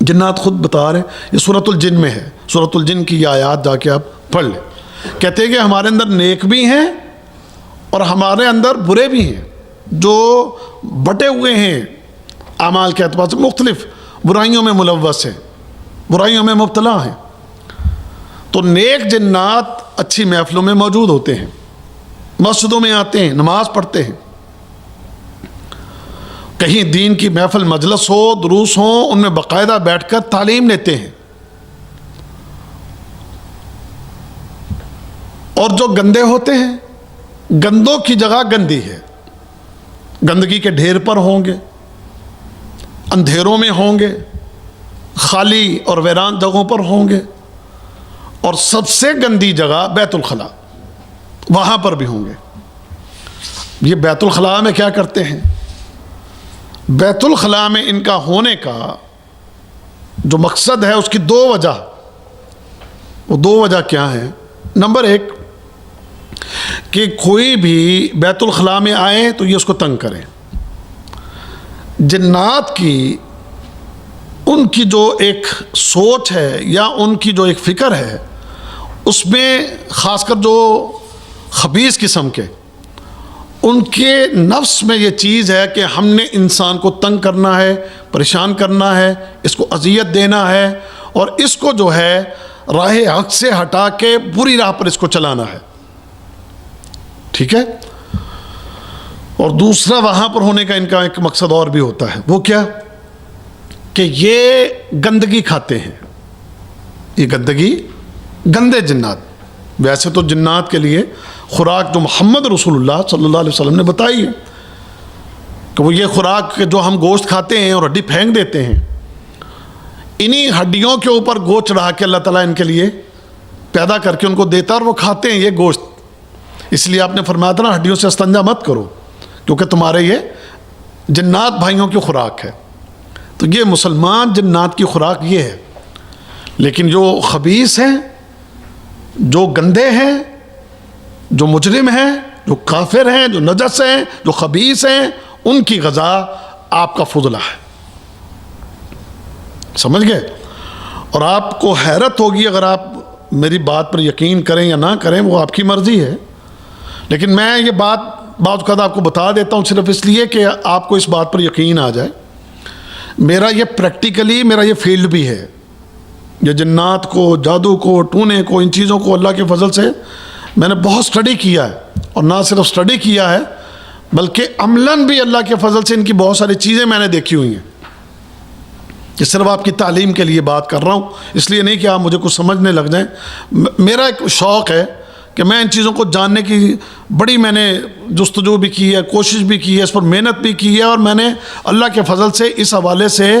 جنات خود بتا رہے ہیں، یہ سورۃ الجن میں ہے، سورۃ الجن کی یہ آیات جا کے آپ پڑھ لیں، کہتے ہیں کہ ہمارے اندر نیک بھی ہیں اور ہمارے اندر برے بھی ہیں، جو بٹے ہوئے ہیں اعمال کے اعتبار سے، مختلف برائیوں میں ملوث ہیں، برائیوں میں مبتلا ہیں۔ تو نیک جنات اچھی محفلوں میں موجود ہوتے ہیں، مسجدوں میں آتے ہیں، نماز پڑھتے ہیں، کہیں دین کی محفل مجلس ہو، دروس ہوں، ان میں باقاعدہ بیٹھ کر تعلیم لیتے ہیں۔ اور جو گندے ہوتے ہیں، گندوں کی جگہ گندی ہے، گندگی کے ڈھیر پر ہوں گے، اندھیروں میں ہوں گے، خالی اور ویران جگہوں پر ہوں گے، اور سب سے گندی جگہ بیت الخلاء، وہاں پر بھی ہوں گے۔ یہ بیت الخلاء میں کیا کرتے ہیں؟ بیت الخلاء میں ان کا ہونے کا جو مقصد ہے، اس کی دو وجہ، وہ دو وجہ کیا ہیں؟ نمبر ایک کہ کوئی بھی بیت الخلاء میں آئے تو یہ اس کو تنگ کرے۔ جنات کی ان کی جو ایک سوچ ہے یا ان کی جو ایک فکر ہے، اس میں خاص کر جو خبیث قسم کے، ان کے نفس میں یہ چیز ہے کہ ہم نے انسان کو تنگ کرنا ہے، پریشان کرنا ہے، اس کو اذیت دینا ہے، اور اس کو جو ہے راہ حق سے ہٹا کے بری راہ پر اس کو چلانا ہے، ٹھیک ہے؟ اور دوسرا وہاں پر ہونے کا ان کا ایک مقصد اور بھی ہوتا ہے، وہ کیا؟ کہ یہ گندگی کھاتے ہیں، یہ گندگی، گندے جنات۔ ویسے تو جنات کے لیے خوراک جو محمد رسول اللہ صلی اللہ علیہ وسلم نے بتائی ہے کہ وہ یہ خوراک جو ہم گوشت کھاتے ہیں اور ہڈی پھینک دیتے ہیں، انہی ہڈیوں کے اوپر گوشت چڑھا کے اللہ تعالیٰ ان کے لیے پیدا کر کے ان کو دیتا ہے، اور وہ کھاتے ہیں یہ گوشت۔ اس لیے آپ نے فرمایا تھا نا، ہڈیوں سے استنجا مت کرو، کیونکہ تمہارے یہ جنات بھائیوں کی خوراک ہے۔ تو یہ مسلمان جنات کی خوراک یہ ہے۔ لیکن جو خبیث ہیں، جو گندے ہیں، جو مجرم ہیں، جو کافر ہیں، جو نجس ہیں، جو خبیث ہیں، ان کی غذا آپ کا فضلہ ہے، سمجھ گئے؟ اور آپ کو حیرت ہوگی اگر آپ میری بات پر یقین کریں یا نہ کریں، وہ آپ کی مرضی ہے، لیکن میں یہ بات بعض اوقات آپ کو بتا دیتا ہوں صرف اس لیے کہ آپ کو اس بات پر یقین آ جائے۔ میرا یہ پریکٹیکلی میرا یہ فیلڈ بھی ہے، یہ جنات کو، جادو کو، ٹونے کو، ان چیزوں کو اللہ کے فضل سے میں نے بہت سٹڈی کیا ہے، اور نہ صرف سٹڈی کیا ہے بلکہ عملاً بھی اللہ کے فضل سے ان کی بہت ساری چیزیں میں نے دیکھی ہوئی ہیں۔ یہ صرف آپ کی تعلیم کے لیے بات کر رہا ہوں، اس لیے نہیں کہ آپ مجھے کچھ سمجھنے لگ جائیں۔ میرا ایک شوق ہے کہ میں ان چیزوں کو جاننے کی بڑی میں نے جستجو بھی کی ہے، کوشش بھی کی ہے، اس پر محنت بھی کی ہے، اور میں نے اللہ کے فضل سے اس حوالے سے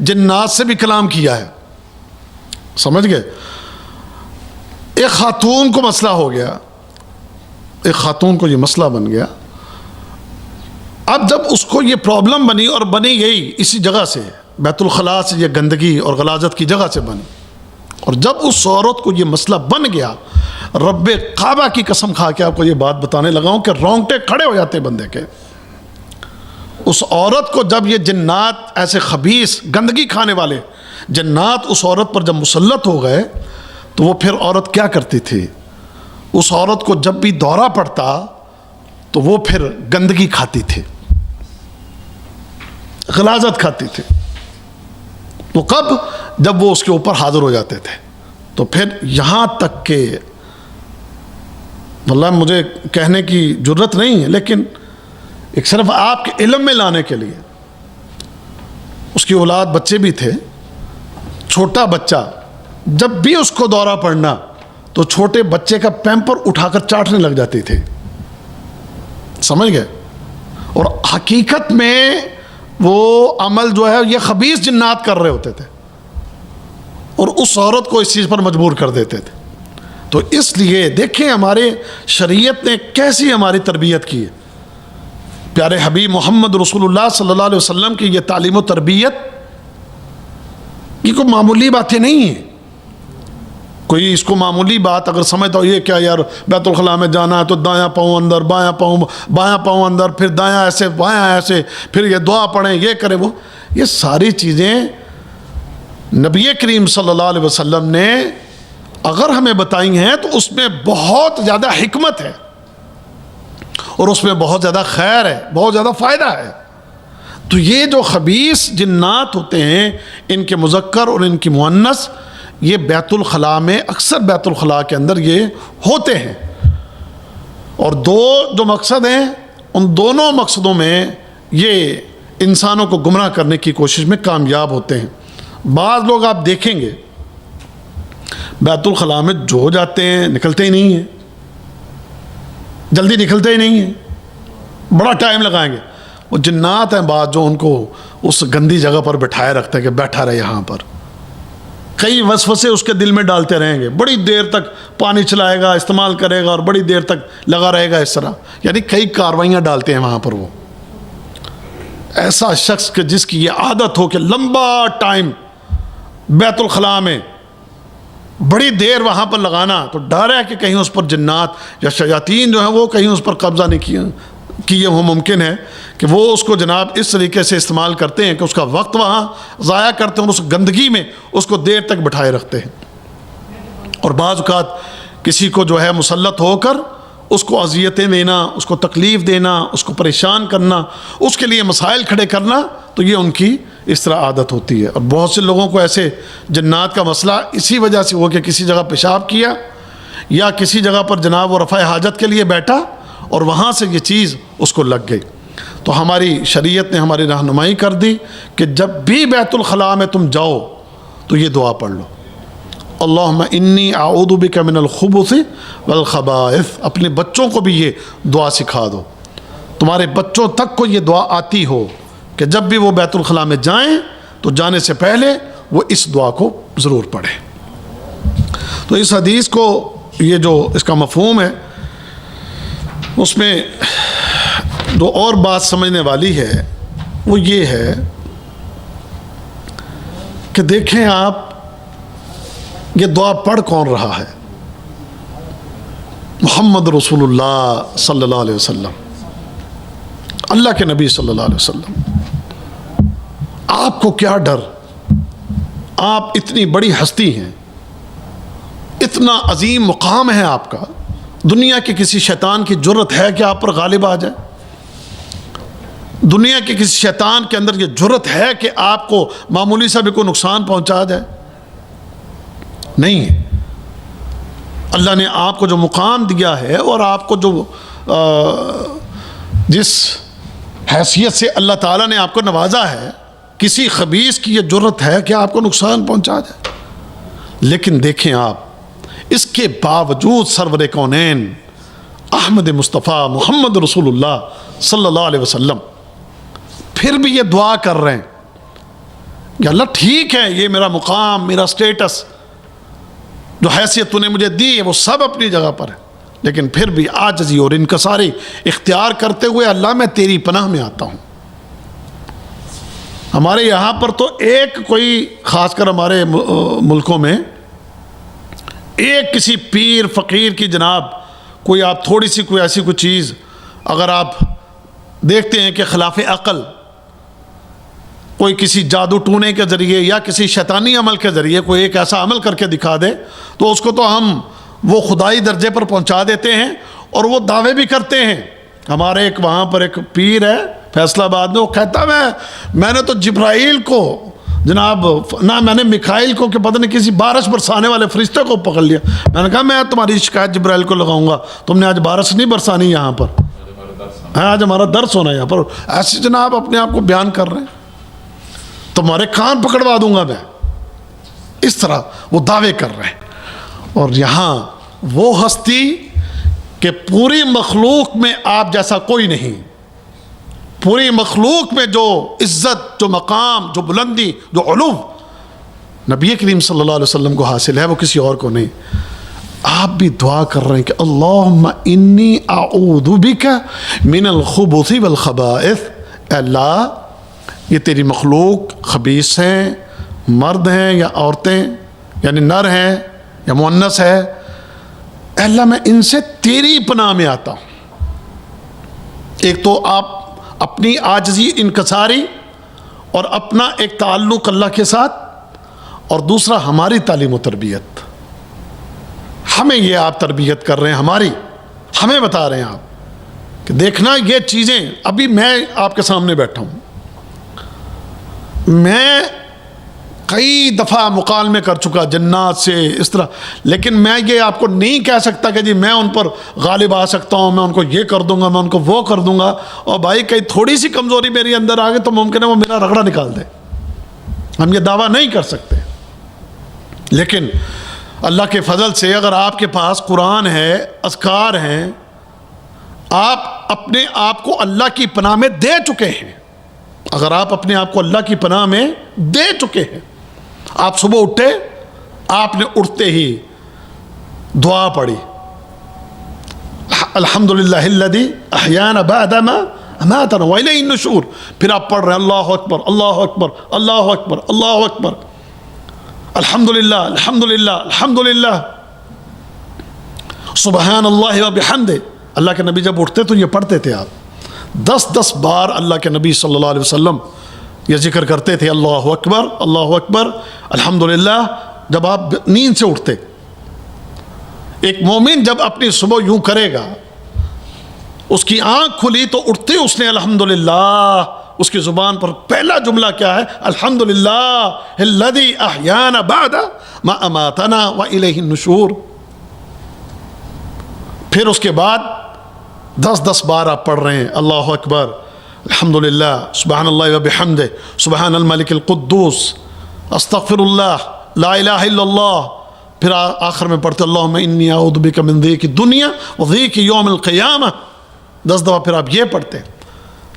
جنات سے بھی کلام کیا ہے، سمجھ گئے؟ ایک خاتون کو مسئلہ ہو گیا، ایک خاتون کو یہ مسئلہ بن گیا۔ اب جب اس کو یہ پرابلم بنی، اور بنی یہی اسی جگہ سے، بیت الخلاء سے، یہ گندگی اور غلاظت کی جگہ سے بنی، اور جب اس عورت کو یہ مسئلہ بن گیا، رب کعبہ کی قسم کھا کے آپ کو یہ بات بتانے لگا ہوں کہ رونگٹے کھڑے ہو جاتے بندے کے۔ اس عورت کو جب یہ جنات، ایسے خبیث گندگی کھانے والے جنات اس عورت پر جب مسلط ہو گئے، تو وہ پھر عورت کیا کرتی تھی؟ اس عورت کو جب بھی دورہ پڑتا تو وہ پھر گندگی کھاتی تھی، غلاظت کھاتی تھی۔ وہ کب؟ جب وہ اس کے اوپر حاضر ہو جاتے تھے۔ تو پھر یہاں تک کہ واللہ مجھے کہنے کی جرت نہیں ہے، لیکن ایک صرف آپ کے علم میں لانے کے لیے، اس کی اولاد بچے بھی تھے، چھوٹا بچہ جب بھی اس کو دورہ پڑنا تو چھوٹے بچے کا پیمپر اٹھا کر چاٹنے لگ جاتی تھی، سمجھ گئے؟ اور حقیقت میں وہ عمل جو ہے یہ خبیث جنات کر رہے ہوتے تھے، اور اس عورت کو اس چیز پر مجبور کر دیتے تھے۔ تو اس لیے دیکھیں ہمارے شریعت نے کیسی ہماری تربیت کی ہے۔ پیارے حبیب محمد رسول اللہ صلی اللہ علیہ وسلم کی یہ تعلیم و تربیت، یہ کوئی معمولی باتیں نہیں ہیں، کوئی اس کو معمولی بات اگر سمجھتا ہو یہ کیا یار بیت الخلاء میں جانا ہے تو دایاں پاؤں اندر بایاں پاؤں اندر، پھر دایاں ایسے بایاں ایسے، پھر یہ دعا پڑھیں یہ کریں وہ، یہ ساری چیزیں نبی کریم صلی اللہ علیہ وسلم نے اگر ہمیں بتائی ہیں تو اس میں بہت زیادہ حکمت ہے اور اس میں بہت زیادہ خیر ہے، بہت زیادہ فائدہ ہے۔ تو یہ جو خبیث جنات ہوتے ہیں ان کے مذکر اور ان کی مؤنث، یہ بیت الخلاء میں اکثر بیت الخلاء کے اندر یہ ہوتے ہیں، اور دو جو مقصد ہیں ان دونوں مقصدوں میں یہ انسانوں کو گمراہ کرنے کی کوشش میں کامیاب ہوتے ہیں۔ بعض لوگ آپ دیکھیں گے بیت الخلاء میں جو جاتے ہیں نکلتے ہی نہیں ہیں، جلدی نکلتے ہی نہیں ہیں، بڑا ٹائم لگائیں گے۔ وہ جنات ہیں بعض جو ان کو اس گندی جگہ پر بٹھائے رکھتے ہیں کہ بیٹھا رہے یہاں پر، کئی وسوسے اس کے دل میں ڈالتے رہیں گے، بڑی دیر تک پانی چلائے گا، استعمال کرے گا اور بڑی دیر تک لگا رہے گا اس طرح، یعنی کئی کاروائیاں ڈالتے ہیں وہاں پر۔ وہ ایسا شخص کہ جس کی یہ عادت ہو کہ لمبا ٹائم بیت الخلاء میں بڑی دیر وہاں پر لگانا، تو ڈر ہے کہ کہیں اس پر جنات یا شیاطین جو ہیں وہ کہیں اس پر قبضہ نہیں کیے وہ ممکن ہے کہ وہ اس کو جناب اس طریقے سے استعمال کرتے ہیں کہ اس کا وقت وہاں ضائع کرتے ہیں اور اس گندگی میں اس کو دیر تک بٹھائے رکھتے ہیں۔ اور بعض اوقات کسی کو جو ہے مسلط ہو کر اس کو اذیتیں دینا، اس کو تکلیف دینا، اس کو پریشان کرنا، اس کے لیے مسائل کھڑے کرنا، تو یہ ان کی اس طرح عادت ہوتی ہے۔ اور بہت سے لوگوں کو ایسے جنات کا مسئلہ اسی وجہ سے ہو کہ کسی جگہ پیشاب کیا یا کسی جگہ پر جناب وہ رفع حاجت کے لیے بیٹھا اور وہاں سے یہ چیز اس کو لگ گئی۔ تو ہماری شریعت نے ہماری رہنمائی کر دی کہ جب بھی بیت الخلاء میں تم جاؤ تو یہ دعا پڑھ لو، اللہم انی اعوذ بک من الخبث والخبائث۔ اپنے بچوں کو بھی یہ دعا سکھا دو، تمہارے بچوں تک کو یہ دعا آتی ہو کہ جب بھی وہ بیت الخلاء میں جائیں تو جانے سے پہلے وہ اس دعا کو ضرور پڑھیں۔ تو اس حدیث کو یہ جو اس کا مفہوم ہے اس میں جو اور بات سمجھنے والی ہے وہ یہ ہے کہ دیکھیں آپ یہ دعا پڑھ کون رہا ہے؟ محمد رسول اللہ صلی اللہ علیہ وسلم، اللہ کے نبی صلی اللہ علیہ وسلم۔ آپ کو کیا ڈر؟ آپ اتنی بڑی ہستی ہیں، اتنا عظیم مقام ہے آپ کا، دنیا کے کسی شیطان کی جرت ہے کہ آپ پر غالب آ جائے؟ دنیا کے کسی شیطان کے اندر یہ جرت ہے کہ آپ کو معمولی سا بھی کوئی نقصان پہنچا جائے؟ نہیں ہے۔ اللہ نے آپ کو جو مقام دیا ہے اور آپ کو جو جس حیثیت سے اللہ تعالیٰ نے آپ کو نوازا ہے، کسی خبیث کی یہ جرت ہے کہ آپ کو نقصان پہنچا جائے؟ لیکن دیکھیں آپ اس کے باوجود سرور کونین احمد مصطفیٰ محمد رسول اللہ صلی اللہ علیہ وسلم پھر بھی یہ دعا کر رہے ہیں کہ اللہ ٹھیک ہے، یہ میرا مقام، میرا سٹیٹس، جو حیثیت تو نے مجھے دی ہے وہ سب اپنی جگہ پر ہے، لیکن پھر بھی عاجزی اور انکساری اختیار کرتے ہوئے اللہ میں تیری پناہ میں آتا ہوں۔ ہمارے یہاں پر تو ایک کوئی خاص کر ہمارے ملکوں میں ایک کسی پیر فقیر کی جناب کوئی آپ تھوڑی سی کوئی ایسی کوئی چیز اگر آپ دیکھتے ہیں کہ خلاف عقل کوئی کسی جادو ٹونے کے ذریعے یا کسی شیطانی عمل کے ذریعے کوئی ایک ایسا عمل کر کے دکھا دے تو اس کو تو ہم وہ خدائی درجے پر پہنچا دیتے ہیں اور وہ دعوے بھی کرتے ہیں۔ ہمارے ایک وہاں پر ایک پیر ہے فیصل آباد میں، وہ کہتا میں نے تو جبرائیل کو جناب نہ میں نے میکائیل کو کہ پتہ نہیں کسی بارش برسانے والے فرشتے کو پکڑ لیا۔ میں نے کہا میں تمہاری شکایت جبرائیل کو لگاؤں گا، تم نے آج بارش نہیں برسانی یہاں پر، آج ہمارا درس ہونا ہے یہاں پر، ایسے جناب اپنے آپ کو بیان کر رہے ہیں، تمہارے کان پکڑوا دوں گا میں، اس طرح وہ دعوے کر رہے ہیں۔ اور یہاں وہ ہستی کہ پوری مخلوق میں آپ جیسا کوئی نہیں، پوری مخلوق میں جو عزت، جو مقام، جو بلندی، جو علو نبی کریم صلی اللہ علیہ وسلم کو حاصل ہے وہ کسی اور کو نہیں۔ آپ بھی دعا کر رہے ہیں کہ اللہم انی اعوذ بک من الخبث والخبائث، اے اللہ یہ تیری مخلوق خبیث ہیں، مرد ہیں یا عورتیں، یعنی نر ہیں یا مؤنث ہے، اے اللہ میں ان سے تیری پناہ میں آتا ہوں۔ ایک تو آپ اپنی عاجزی انکساری اور اپنا ایک تعلق اللہ کے ساتھ، اور دوسرا ہماری تعلیم و تربیت، ہمیں یہ آپ تربیت کر رہے ہیں، ہمیں بتا رہے ہیں آپ کہ دیکھنا یہ چیزیں، ابھی میں آپ کے سامنے بیٹھا ہوں، میں کئی دفعہ مکالمے کر چکا جنات سے اس طرح، لیکن میں یہ آپ کو نہیں کہہ سکتا کہ جی میں ان پر غالب آ سکتا ہوں، میں ان کو یہ کر دوں گا، میں ان کو وہ کر دوں گا، اور بھائی کہیں تھوڑی سی کمزوری میری اندر آ گئی تو ممکن ہے وہ میرا رگڑا نکال دے، ہم یہ دعویٰ نہیں کر سکتے۔ لیکن اللہ کے فضل سے اگر آپ کے پاس قرآن ہے، اذکار ہیں، آپ اپنے آپ کو اللہ کی پناہ میں دے چکے ہیں، اگر آپ اپنے آپ کو اللہ کی پناہ میں دے چکے ہیں، آپ صبح اٹھے، آپ نے اٹھتے ہی دعا پڑھی، الحمدللہ الذی احیانا بعد ما اماتنا والیہ النشور، پھر آپ پڑھ رہے ہیں اللہ اکبر اللہ اکبر اللہ اکبر اللہ اکبر، الحمدللہ الحمدللہ الحمدللہ، سبحان اللہ و بحمدہ۔ اللہ کے نبی جب اٹھتے تو یہ پڑھتے تھے، آپ 10 بار اللہ کے نبی صلی اللہ علیہ وسلم یہ ذکر کرتے تھے، اللہ اکبر الحمدللہ، جب آپ نیند سے اٹھتے۔ ایک مومن جب اپنی صبح یوں کرے گا، اس کی آنکھ کھلی تو اٹھتے اس نے الحمدللہ، اس کی زبان پر پہلا جملہ کیا ہے؟ الحمدللہ الذی احیانا بعد ما اماتنا والیہ النشور۔ پھر اس کے بعد 10 بار آپ پڑھ رہے ہیں، اللہ اکبر الحمدللہ سبحان اللہ و بحمدہ سبحان الملک القدوس استغفر اللہ لا الہ الا اللہ، پھر آخر میں پڑھتے اللہم انی اعوذ بک من ضیق الدنیا و ضیق یوم القیامہ، 10 دفعہ پھر آپ یہ پڑھتے ہیں،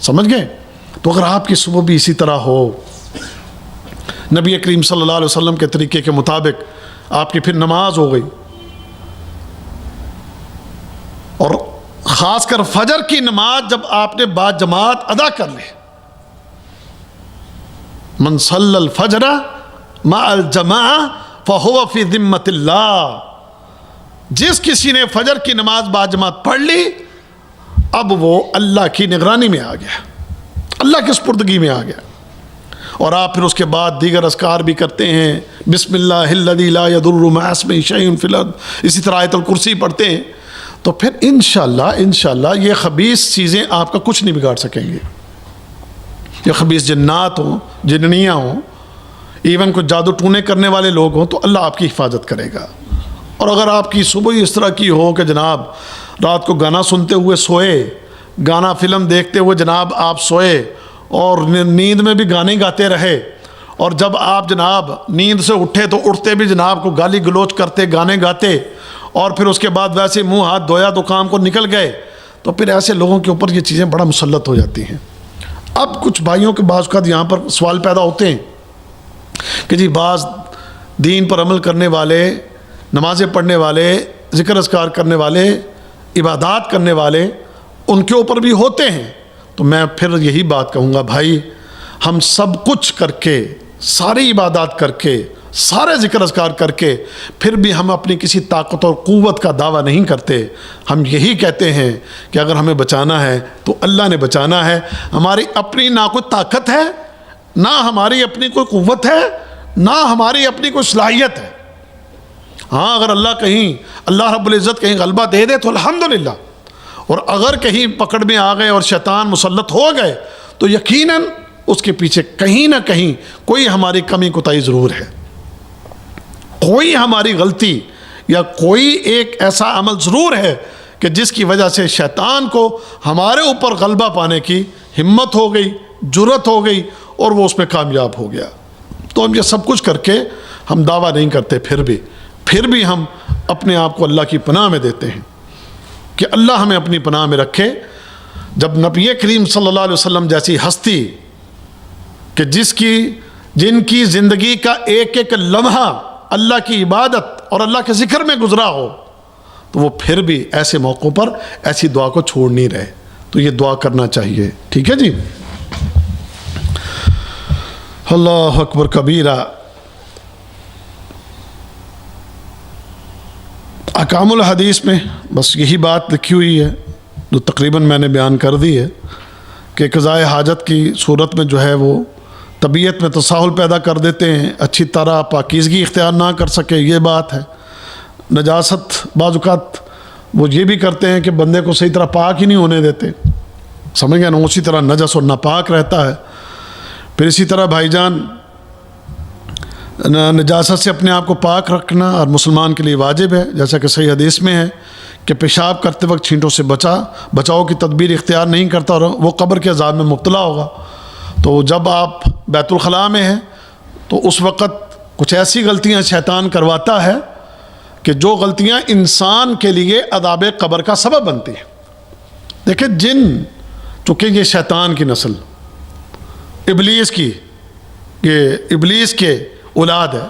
سمجھ گئے؟ تو اگر آپ کی صبح بھی اسی طرح ہو، نبی کریم صلی اللہ علیہ وسلم کے طریقے کے مطابق آپ کی پھر نماز ہو گئی، اور خاص کر فجر کی نماز جب آپ نے با جماعت ادا کر لی، من صلی الفجر مع الجماعہ فہو فی ذمۃ اللہ، جس کسی نے فجر کی نماز با جماعت پڑھ لی، اب وہ اللہ کی نگرانی میں آ گیا، اللہ کی سپردگی میں آ گیا۔ اور آپ پھر اس کے بعد دیگر اذکار بھی کرتے ہیں، بسم اللہ الذی لا یضر مع اسمہ شیء فی الارض، اسی طرح آیت الکرسی پڑھتے ہیں، تو پھر انشاءاللہ یہ خبیث چیزیں آپ کا کچھ نہیں بگاڑ سکیں گے، یہ خبیث جنات ہوں، جننیاں ہوں، ایون کوئی جادو ٹونے کرنے والے لوگ ہوں، تو اللہ آپ کی حفاظت کرے گا۔ اور اگر آپ کی صبح اس طرح کی ہو کہ جناب رات کو گانا سنتے ہوئے سوئے، گانا فلم دیکھتے ہوئے جناب آپ سوئے، اور نیند میں بھی گانے گاتے رہے، اور جب آپ جناب نیند سے اٹھے تو اٹھتے بھی جناب کو گالی گلوچ کرتے، گانے گاتے، اور پھر اس کے بعد ویسے منہ ہاتھ دھویا تو کام کو نکل گئے، تو پھر ایسے لوگوں کے اوپر یہ چیزیں بڑا مسلط ہو جاتی ہیں۔ اب کچھ بھائیوں کے بعض اوقات یہاں پر سوال پیدا ہوتے ہیں کہ جی بعض دین پر عمل کرنے والے، نمازیں پڑھنے والے، ذکر اذکار کرنے والے، عبادات کرنے والے، ان کے اوپر بھی ہوتے ہیں، تو میں پھر یہی بات کہوں گا، بھائی ہم سب کچھ کر کے، ساری عبادات کر کے، سارے ذکر اذکار کر کے، پھر بھی ہم اپنی کسی طاقت اور قوت کا دعویٰ نہیں کرتے، ہم یہی کہتے ہیں کہ اگر ہمیں بچانا ہے تو اللہ نے بچانا ہے، ہماری اپنی نہ کوئی طاقت ہے، نہ ہماری اپنی کوئی قوت ہے، نہ ہماری اپنی کوئی صلاحیت ہے۔ ہاں اگر اللہ رب العزت کہیں غلبہ دے دے تو الحمدللہ، اور اگر کہیں پکڑ میں آ گئے اور شیطان مسلط ہو گئے تو یقیناً اس کے پیچھے کہیں نہ کہیں کوئی ہماری کمی کوتاہی ضرور ہے، کوئی ہماری غلطی یا کوئی ایک ایسا عمل ضرور ہے کہ جس کی وجہ سے شیطان کو ہمارے اوپر غلبہ پانے کی ہمت ہو گئی، جرأت ہو گئی، اور وہ اس میں کامیاب ہو گیا۔ تو ہم یہ سب کچھ کر کے ہم دعویٰ نہیں کرتے، پھر بھی ہم اپنے آپ کو اللہ کی پناہ میں دیتے ہیں کہ اللہ ہمیں اپنی پناہ میں رکھے۔ جب نبی کریم صلی اللہ علیہ وسلم جیسی ہستی کہ جن کی زندگی کا ایک ایک لمحہ اللہ کی عبادت اور اللہ کے ذکر میں گزرا ہو، تو وہ پھر بھی ایسے موقعوں پر ایسی دعا کو چھوڑ نہیں رہے، تو یہ دعا کرنا چاہیے، ٹھیک ہے جی۔ اللہ اکبر کبیرہ۔ احکام الحدیث میں بس یہی بات لکھی ہوئی ہے جو تقریباً میں نے بیان کر دی ہے کہ قضاء حاجت کی صورت میں جو ہے وہ طبیعت میں تساہل پیدا کر دیتے ہیں، اچھی طرح پاکیزگی اختیار نہ کر سکے، یہ بات ہے۔ نجاست بعض اوقات وہ یہ بھی کرتے ہیں کہ بندے کو صحیح طرح پاک ہی نہیں ہونے دیتے، سمجھ گئے نا، اسی طرح نجس اور ناپاک رہتا ہے۔ پھر اسی طرح بھائی جان نجاست سے اپنے آپ کو پاک رکھنا اور مسلمان کے لیے واجب ہے، جیسا کہ صحیح حدیث میں ہے کہ پیشاب کرتے وقت چھینٹوں سے بچاؤ کی تدبیر اختیار نہیں کرتا اور وہ قبر کے عذاب میں مبتلا ہوگا۔ تو جب آپ بیت الخلاء میں ہیں تو اس وقت کچھ ایسی غلطیاں شیطان کرواتا ہے کہ جو غلطیاں انسان کے لیے عذاب قبر کا سبب بنتی ہیں۔ دیکھیں جن، چونکہ یہ شیطان کی نسل، ابلیس کی، یہ ابلیس کے اولاد ہے،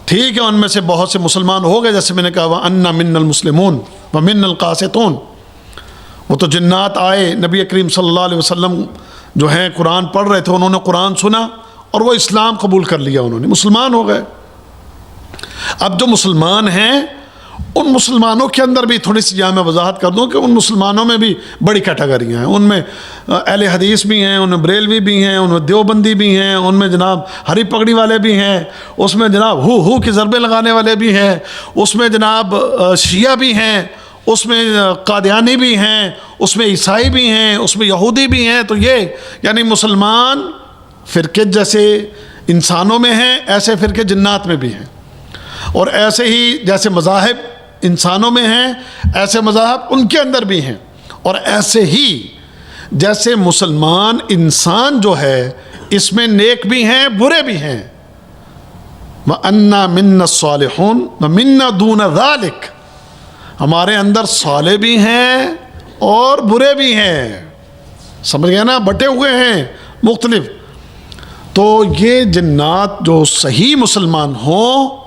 ٹھیک ہے، ان میں سے بہت سے مسلمان ہو گئے، جیسے میں نے کہا وَأَنَّ مِنَّ الْمُسْلِمُونَ وَمِنَّ الْقَاسِطُونَ، وہ تو جنات آئے، نبی کریم صلی اللہ علیہ وسلم جو ہیں قرآن پڑھ رہے تھے، انہوں نے قرآن سنا اور وہ اسلام قبول کر لیا، انہوں نے مسلمان ہو گئے۔ اب جو مسلمان ہیں ان مسلمانوں کے اندر بھی تھوڑی سی میں وضاحت کر دوں کہ ان مسلمانوں میں بھی بڑی کیٹیگریاں ہیں، ان میں اہل حدیث بھی ہیں، ان میں بریلوی بھی ہیں، ان میں دیوبندی بھی ہیں، ان میں جناب ہری پگڑی والے بھی ہیں، اس میں جناب ہو کی ضربیں لگانے والے بھی ہیں، اس میں جناب شیعہ بھی ہیں، اس میں قادیانی بھی ہیں، اس میں عیسائی بھی ہیں، اس میں یہودی بھی ہیں۔ تو یہ یعنی مسلمان فرقے جیسے انسانوں میں ہیں، ایسے فرقے جنات میں بھی ہیں، اور ایسے ہی جیسے مذاہب انسانوں میں ہیں ایسے مذاہب ان کے اندر بھی ہیں، اور ایسے ہی جیسے مسلمان انسان جو ہے اس میں نیک بھی ہیں برے بھی ہیں۔ وَأَنَّا مِنَّا الصَّالِحُونَ وَمِنَّا دُونَ ذَلِكَ، ہمارے اندر صالح بھی ہیں اور برے بھی ہیں، سمجھ گئے نا، بٹے ہوئے ہیں مختلف۔ تو یہ جنات جو صحیح مسلمان ہوں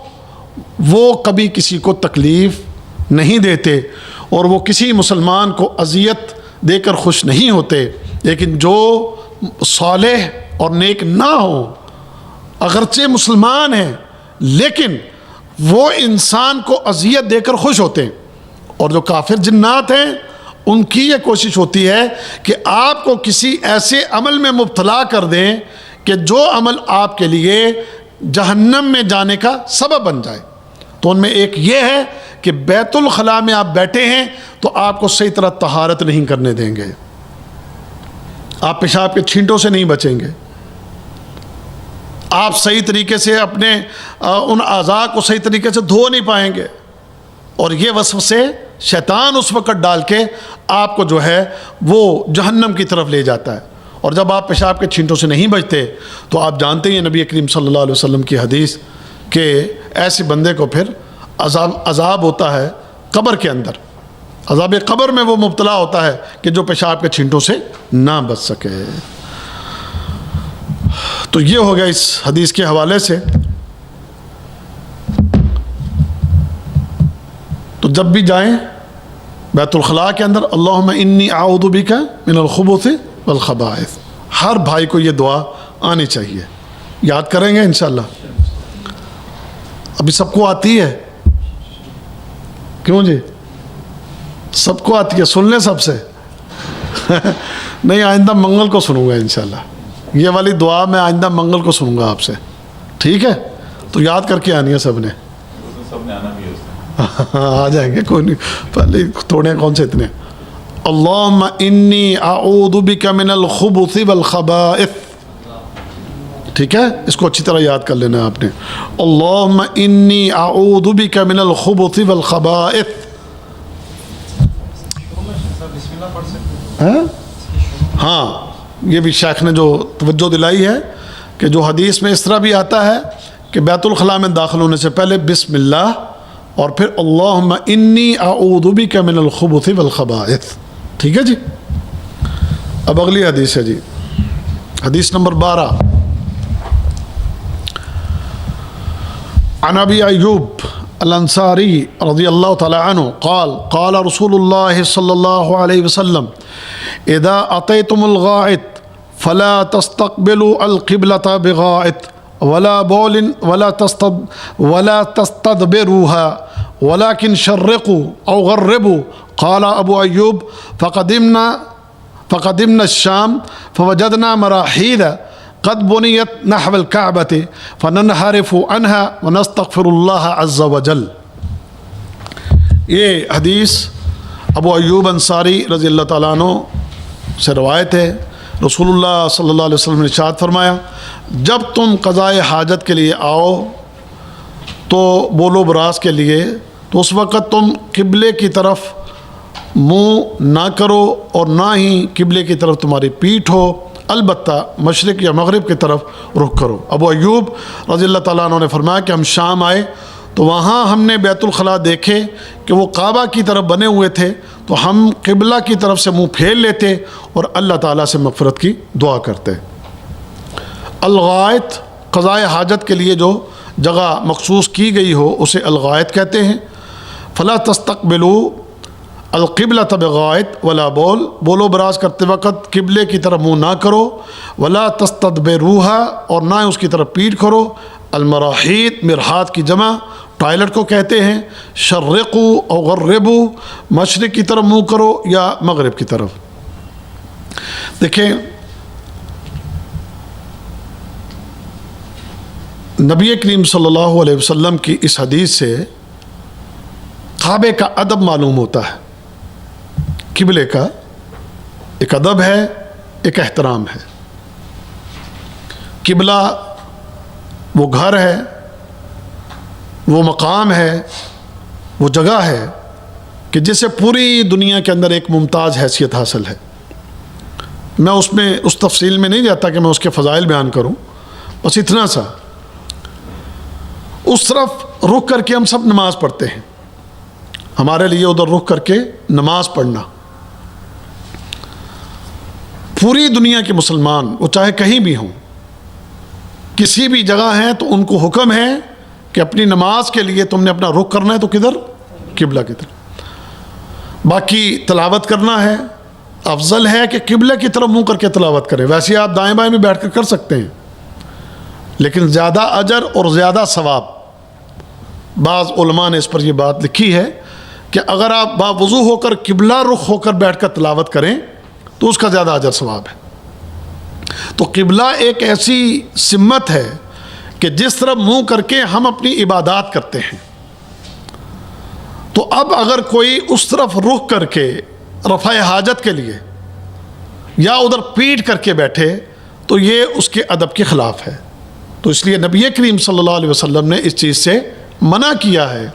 وہ کبھی کسی کو تکلیف نہیں دیتے اور وہ کسی مسلمان کو اذیت دے کر خوش نہیں ہوتے، لیکن جو صالح اور نیک نہ ہوں، اگرچہ مسلمان ہیں لیکن وہ انسان کو اذیت دے کر خوش ہوتے ہیں، اور جو کافر جنات ہیں ان کی یہ کوشش ہوتی ہے کہ آپ کو کسی ایسے عمل میں مبتلا کر دیں کہ جو عمل آپ کے لیے جہنم میں جانے کا سبب بن جائے۔ تو ان میں ایک یہ ہے کہ بیت الخلاء میں آپ بیٹھے ہیں تو آپ کو صحیح طرح طہارت نہیں کرنے دیں گے، آپ پیشاب کے چھینٹوں سے نہیں بچیں گے، آپ صحیح طریقے سے اپنے ان اعضاء کو صحیح طریقے سے دھو نہیں پائیں گے، اور یہ وسوسے شیطان اس وقت ڈال کے آپ کو جو ہے وہ جہنم کی طرف لے جاتا ہے۔ اور جب آپ پیشاب کے چھینٹوں سے نہیں بچتے تو آپ جانتے ہیں نبی کریم صلی اللہ علیہ وسلم کی حدیث کہ ایسے بندے کو پھر عذاب ہوتا ہے قبر کے اندر، عذاب قبر میں وہ مبتلا ہوتا ہے کہ جو پیشاب کے چھینٹوں سے نہ بچ سکے۔ تو یہ ہو گیا اس حدیث کے حوالے سے۔ تو جب بھی جائیں بیت الخلاء کے اندر اللہم انی اعوذ بک من الخبث والخبائث، ہر بھائی کو یہ دعا آنی چاہیے، یاد کریں گے انشاءاللہ۔ ابھی سب کو آتی ہے، کیوں جی؟ سب کو آتی ہے، سن لیں سب سے نہیں، آئندہ منگل کو سنوں گا انشاءاللہ، یہ والی دعا میں آئندہ منگل کو سنوں گا آپ سے، ٹھیک ہے؟ تو یاد کر کے آنی ہے سب نے، آ جائیں گے، کوئی نہیں، پہلے توڑے کون سے اتنے۔ اللہم انی اعوذ بک من الخبث والخبائث، ٹھیک ہے؟ اس کو اچھی طرح یاد کر لینا ہے آپ نے، اللہم انی اعوذ بک من الخبث والخبائث۔ ہاں یہ بھی شیخ نے جو توجہ دلائی ہے کہ جو حدیث میں اس طرح بھی آتا ہے کہ بیت الخلاء میں داخل ہونے سے پہلے بسم اللہ اور پھر اللہم انی اعوذ بک من الخبث والخبائث، ٹھیک ہے جی؟ اب اگلی حدیث ہے جی، حدیث نمبر 12، عن ابی ایوب الانصاری رضی اللہ تعالی عنہ قال قال رسول اللہ صلی اللہ علیہ وسلم اذا اتیتم الغائط فلا تستقبلوا القبلة بغائط ولا بول ولا تستدبروها ولكن شرقوا أو غربوا. قال أبو أيوب فقدمنا الشام فوجدنا مراحيض قد بنيت نحو الكعبة فننحرف عنها ونستغفر الله عز وجل. یہ حدیث ابو ایوب انصاری رضی اللہ تعالیٰ عنہ سے روایت ہے. رسول اللہ صلی اللہ علیہ وسلم نے ارشاد فرمایا جب تم قضائے حاجت کے لیے آؤ تو بول و براز کے لیے تو اس وقت تم قبلے کی طرف منہ نہ کرو اور نہ ہی قبلے کی طرف تمہاری پیٹھ ہو، البتہ مشرق یا مغرب کی طرف رخ کرو. ابو ایوب رضی اللہ تعالیٰ عنہ نے فرمایا کہ ہم شام آئے تو وہاں ہم نے بیت الخلاء دیکھے کہ وہ کعبہ کی طرف بنے ہوئے تھے، تو ہم قبلہ کی طرف سے منہ پھیر لیتے اور اللہ تعالیٰ سے مغفرت کی دعا کرتے. الغائط قضائے حاجت کے لیے جو جگہ مخصوص کی گئی ہو اسے الغائط کہتے ہیں. فلا تستقبلوا القبلۃ بغائط ولا بول و براز کرتے وقت قبلے کی طرف منہ نہ کرو، ولا تستدبروها اور نہ اس کی طرف پیٹ کرو. المراحیض مرحاض کی جمع ٹوائلٹ کو کہتے ہیں. شرقوا او غربوا مشرق کی طرف منہ کرو یا مغرب کی طرف. دیکھیں نبی کریم صلی اللہ علیہ وسلم کی اس حدیث سے کعبے کا ادب معلوم ہوتا ہے. قبلے کا ایک ادب ہے، ایک احترام ہے. قبلہ وہ گھر ہے، وہ مقام ہے، وہ جگہ ہے کہ جسے پوری دنیا کے اندر ایک ممتاز حیثیت حاصل ہے. میں اس تفصیل میں نہیں جاتا کہ میں اس کے فضائل بیان کروں، بس اتنا سا اس طرف رخ کر کے ہم سب نماز پڑھتے ہیں. ہمارے لیے ادھر رخ کر کے نماز پڑھنا پوری دنیا کے مسلمان وہ چاہے کہیں بھی ہوں، کسی بھی جگہ ہیں، تو ان کو حکم ہے کہ اپنی نماز کے لیے تم نے اپنا رخ کرنا ہے تو کدھر؟ قبلہ کی طرف. باقی تلاوت کرنا ہے، افضل ہے کہ قبلہ کی طرف منہ کر کے تلاوت کریں. ویسے آپ دائیں بائیں میں بیٹھ کر سکتے ہیں، لیکن زیادہ اجر اور زیادہ ثواب. بعض علماء نے اس پر یہ بات لکھی ہے کہ اگر آپ باوضو ہو کر قبلہ رخ ہو کر بیٹھ کر تلاوت کریں تو اس کا زیادہ اجر ثواب ہے. تو قبلہ ایک ایسی سمت ہے کہ جس طرف منہ کر کے ہم اپنی عبادات کرتے ہیں. تو اب اگر کوئی اس طرف رخ کر کے رفع حاجت کے لیے یا ادھر پیٹ کر کے بیٹھے تو یہ اس کے ادب کے خلاف ہے. تو اس لیے نبی کریم صلی اللہ علیہ وسلم نے اس چیز سے منع کیا ہے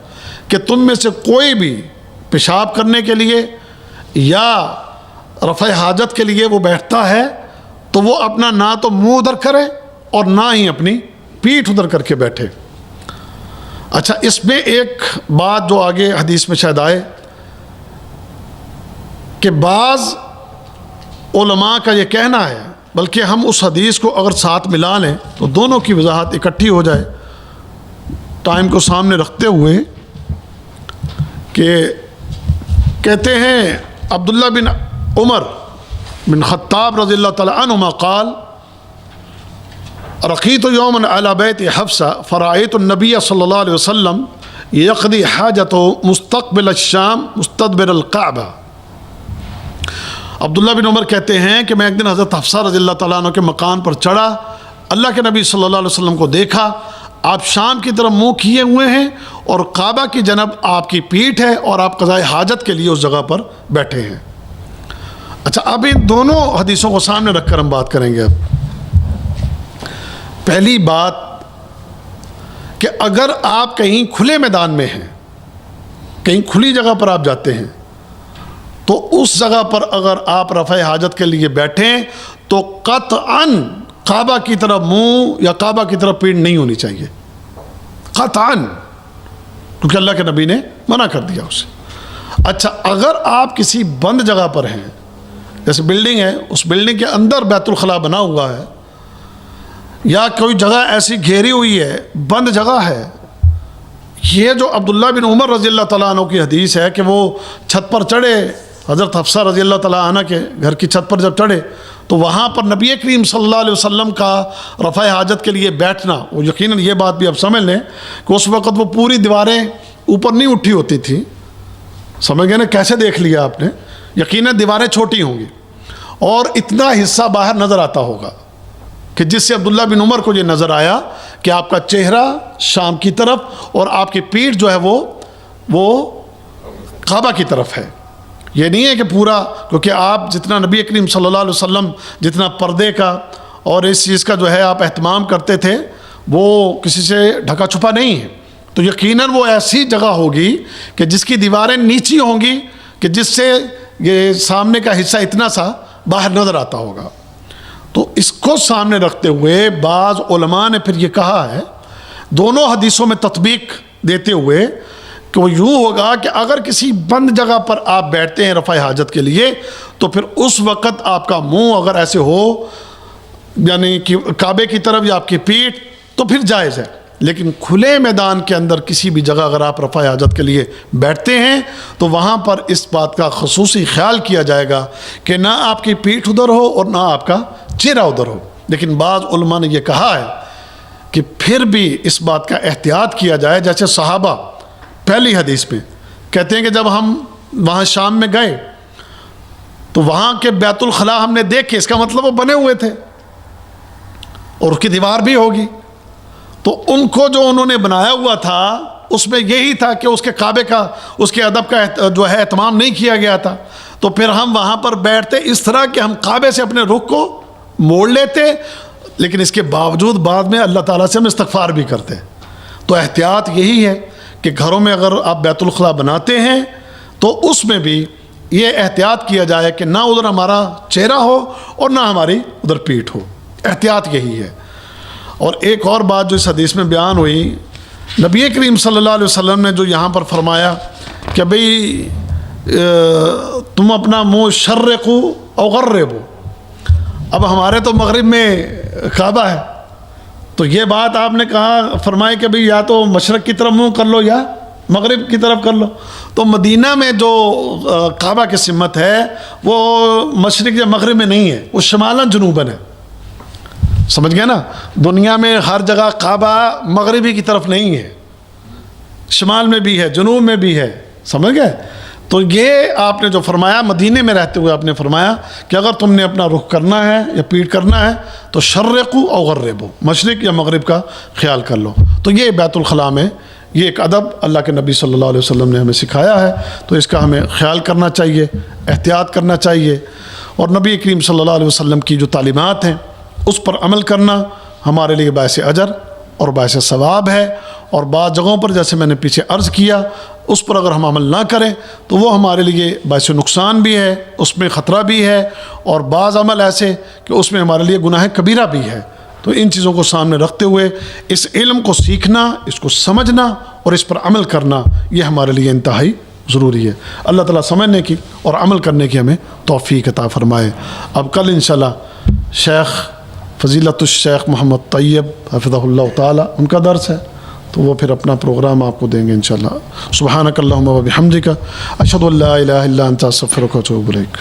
کہ تم میں سے کوئی بھی پیشاب کرنے کے لیے یا رفع حاجت کے لیے وہ بیٹھتا ہے تو وہ اپنا نہ تو منہ ادھر کرے اور نہ ہی اپنی پیٹھ ادھر کر کے بیٹھے. اچھا، اس میں ایک بات جو آگے حدیث میں شاید آئے کہ بعض علماء کا یہ کہنا ہے، بلکہ ہم اس حدیث کو اگر ساتھ ملا لیں تو دونوں کی وضاحت اکٹھی ہو جائے ٹائم کو سامنے رکھتے ہوئے، کہ کہتے ہیں عبداللہ بن عمر بن خطاب رضی اللہ تعالی عنہما قال رقیت یوما علی بیت حفصہ فرأیت النبی صلی اللہ علیہ وسلم یقضی حاجتہ مستقبل الشام مستدبر الکعبہ. عبداللہ بن عمر کہتے ہیں کہ میں ایک دن حضرت حفصہ رضی اللہ تعالیٰ عنہ کے مکان پر چڑھا، اللہ کے نبی صلی اللہ علیہ وسلم کو دیکھا، آپ شام کی طرف منہ کیے ہوئے ہیں اور کعبہ کی جانب آپ کی پیٹھ ہے اور آپ قضائے حاجت کے لیے اس جگہ پر بیٹھے ہیں. اچھا، اب ان دونوں حدیثوں کو سامنے رکھ کر ہم بات کریں گے. اب پہلی بات کہ اگر آپ کہیں کھلے میدان میں ہیں، کہیں کھلی جگہ پر آپ جاتے ہیں، تو اس جگہ پر اگر آپ رفع حاجت کے لیے بیٹھیں تو قطعاً کعبہ کی طرف منہ یا کعبہ کی طرف پیٹھ نہیں ہونی چاہیے، قطعاً، کیونکہ اللہ کے نبی نے منع کر دیا اسے. اچھا، اگر آپ کسی بند جگہ پر ہیں، جیسے بلڈنگ ہے، اس بلڈنگ کے اندر بیت الخلاء بنا ہوا ہے، یا کوئی جگہ ایسی گھیری ہوئی ہے، بند جگہ ہے، یہ جو عبداللہ بن عمر رضی اللہ تعالیٰ عنہ کی حدیث ہے کہ وہ چھت پر چڑھے، حضرت حفصہ رضی اللہ تعالیٰ عنہ کے گھر کی چھت پر جب چڑھے تو وہاں پر نبی کریم صلی اللہ علیہ وسلم کا رفع حاجت کے لیے بیٹھنا، وہ یقیناً یہ بات بھی اب سمجھ لیں کہ اس وقت وہ پوری دیواریں اوپر نہیں اٹھی ہوتی تھی, سمجھ گئے نا کیسے دیکھ لیا آپ نے, یقیناً دیواریں چھوٹی ہوں گی اور اتنا حصہ باہر نظر آتا ہوگا کہ جس سے عبداللہ بن عمر کو یہ نظر آیا کہ آپ کا چہرہ شام کی طرف اور آپ کی پیٹھ جو ہے وہ کعبہ کی طرف ہے. یہ نہیں ہے کہ پورا, کیونکہ آپ جتنا نبی کریم صلی اللہ علیہ وسلم جتنا پردے کا اور اس چیز کا جو ہے آپ اہتمام کرتے تھے وہ کسی سے ڈھکا چھپا نہیں ہے, تو یقیناً وہ ایسی جگہ ہوگی کہ جس کی دیواریں نیچی ہوں گی کہ جس سے یہ سامنے کا حصہ اتنا سا باہر نظر آتا ہوگا. تو اس کو سامنے رکھتے ہوئے بعض علماء نے پھر یہ کہا ہے دونوں حدیثوں میں تطبیق دیتے ہوئے کہ وہ یوں ہوگا کہ اگر کسی بند جگہ پر آپ بیٹھتے ہیں رفع حاجت کے لیے تو پھر اس وقت آپ کا منہ اگر ایسے ہو یعنی کہ کعبے کی طرف یا آپ کی پیٹھ تو پھر جائز ہے, لیکن کھلے میدان کے اندر کسی بھی جگہ اگر آپ رفع حاجت کے لیے بیٹھتے ہیں تو وہاں پر اس بات کا خصوصی خیال کیا جائے گا کہ نہ آپ کی پیٹھ ادھر ہو اور نہ آپ کا چہرہ ادھر ہو. لیکن بعض علماء نے یہ کہا ہے کہ پھر بھی اس بات کا احتیاط کیا جائے, جیسے صحابہ پہلی حدیث میں کہتے ہیں کہ جب ہم وہاں شام میں گئے تو وہاں کے بیت الخلاء ہم نے دیکھے, اس کا مطلب وہ بنے ہوئے تھے اور اس کی دیوار بھی ہوگی, تو ان کو جو انہوں نے بنایا ہوا تھا اس میں یہی تھا کہ اس کے کعبے کا اس کے ادب کا جو ہے اہتمام نہیں کیا گیا تھا, تو پھر ہم وہاں پر بیٹھتے اس طرح کہ ہم کعبے سے اپنے رخ کو موڑ لیتے, لیکن اس کے باوجود بعد میں اللہ تعالیٰ سے ہم استغفار بھی کرتے. تو احتیاط یہی ہے کہ گھروں میں اگر آپ بیت الخلاء بناتے ہیں تو اس میں بھی یہ احتیاط کیا جائے کہ نہ ادھر ہمارا چہرہ ہو اور نہ ہماری ادھر پیٹھ ہو, احتیاط یہی ہے. اور ایک اور بات جو اس حدیث میں بیان ہوئی, نبی کریم صلی اللہ علیہ وسلم نے جو یہاں پر فرمایا کہ بھئی تم اپنا منہ شرقو او غربو, اب ہمارے تو مغرب میں کعبہ ہے, تو یہ بات آپ نے کہا فرمائی کہ بھئی یا تو مشرق کی طرف منہ کر لو یا مغرب کی طرف کر لو. تو مدینہ میں جو کعبہ کی سمت ہے وہ مشرق یا مغرب میں نہیں ہے, وہ شمالاً جنوباً ہے, سمجھ گئے نا. دنیا میں ہر جگہ کعبہ مغربی کی طرف نہیں ہے, شمال میں بھی ہے جنوب میں بھی ہے, سمجھ گئے. تو یہ آپ نے جو فرمایا مدینے میں رہتے ہوئے آپ نے فرمایا کہ اگر تم نے اپنا رخ کرنا ہے یا پیٹھ کرنا ہے تو شرقو او غربو, مشرق یا مغرب کا خیال کر لو. تو یہ بیت الخلاء میں یہ ایک ادب اللہ کے نبی صلی اللہ علیہ وسلم نے ہمیں سکھایا ہے, تو اس کا ہمیں خیال کرنا چاہیے, احتیاط کرنا چاہیے, اور نبی کریم صلی اللہ علیہ وسلم کی جو تعلیمات ہیں اس پر عمل کرنا ہمارے لیے باعث اجر اور باعث ثواب ہے. اور بعض جگہوں پر جیسے میں نے پیچھے عرض کیا اس پر اگر ہم عمل نہ کریں تو وہ ہمارے لیے باعث نقصان بھی ہے, اس میں خطرہ بھی ہے, اور بعض عمل ایسے کہ اس میں ہمارے لیے گناہ کبیرہ بھی ہے. تو ان چیزوں کو سامنے رکھتے ہوئے اس علم کو سیکھنا, اس کو سمجھنا اور اس پر عمل کرنا یہ ہمارے لیے انتہائی ضروری ہے. اللہ تعالیٰ سمجھنے کی اور عمل کرنے کی ہمیں توفیق عطا فرمائے. اب کل انشاءاللہ شیخ فضیلت الشیخ محمد طیب حفظہ اللہ تعالیٰ ان کا درس ہے, تو وہ پھر اپنا پروگرام آپ کو دیں گے انشاءاللہ. سبحانک اللہم و بحمدک اشہد ان لا الہ الا انت استغفرک و اتوب الیک.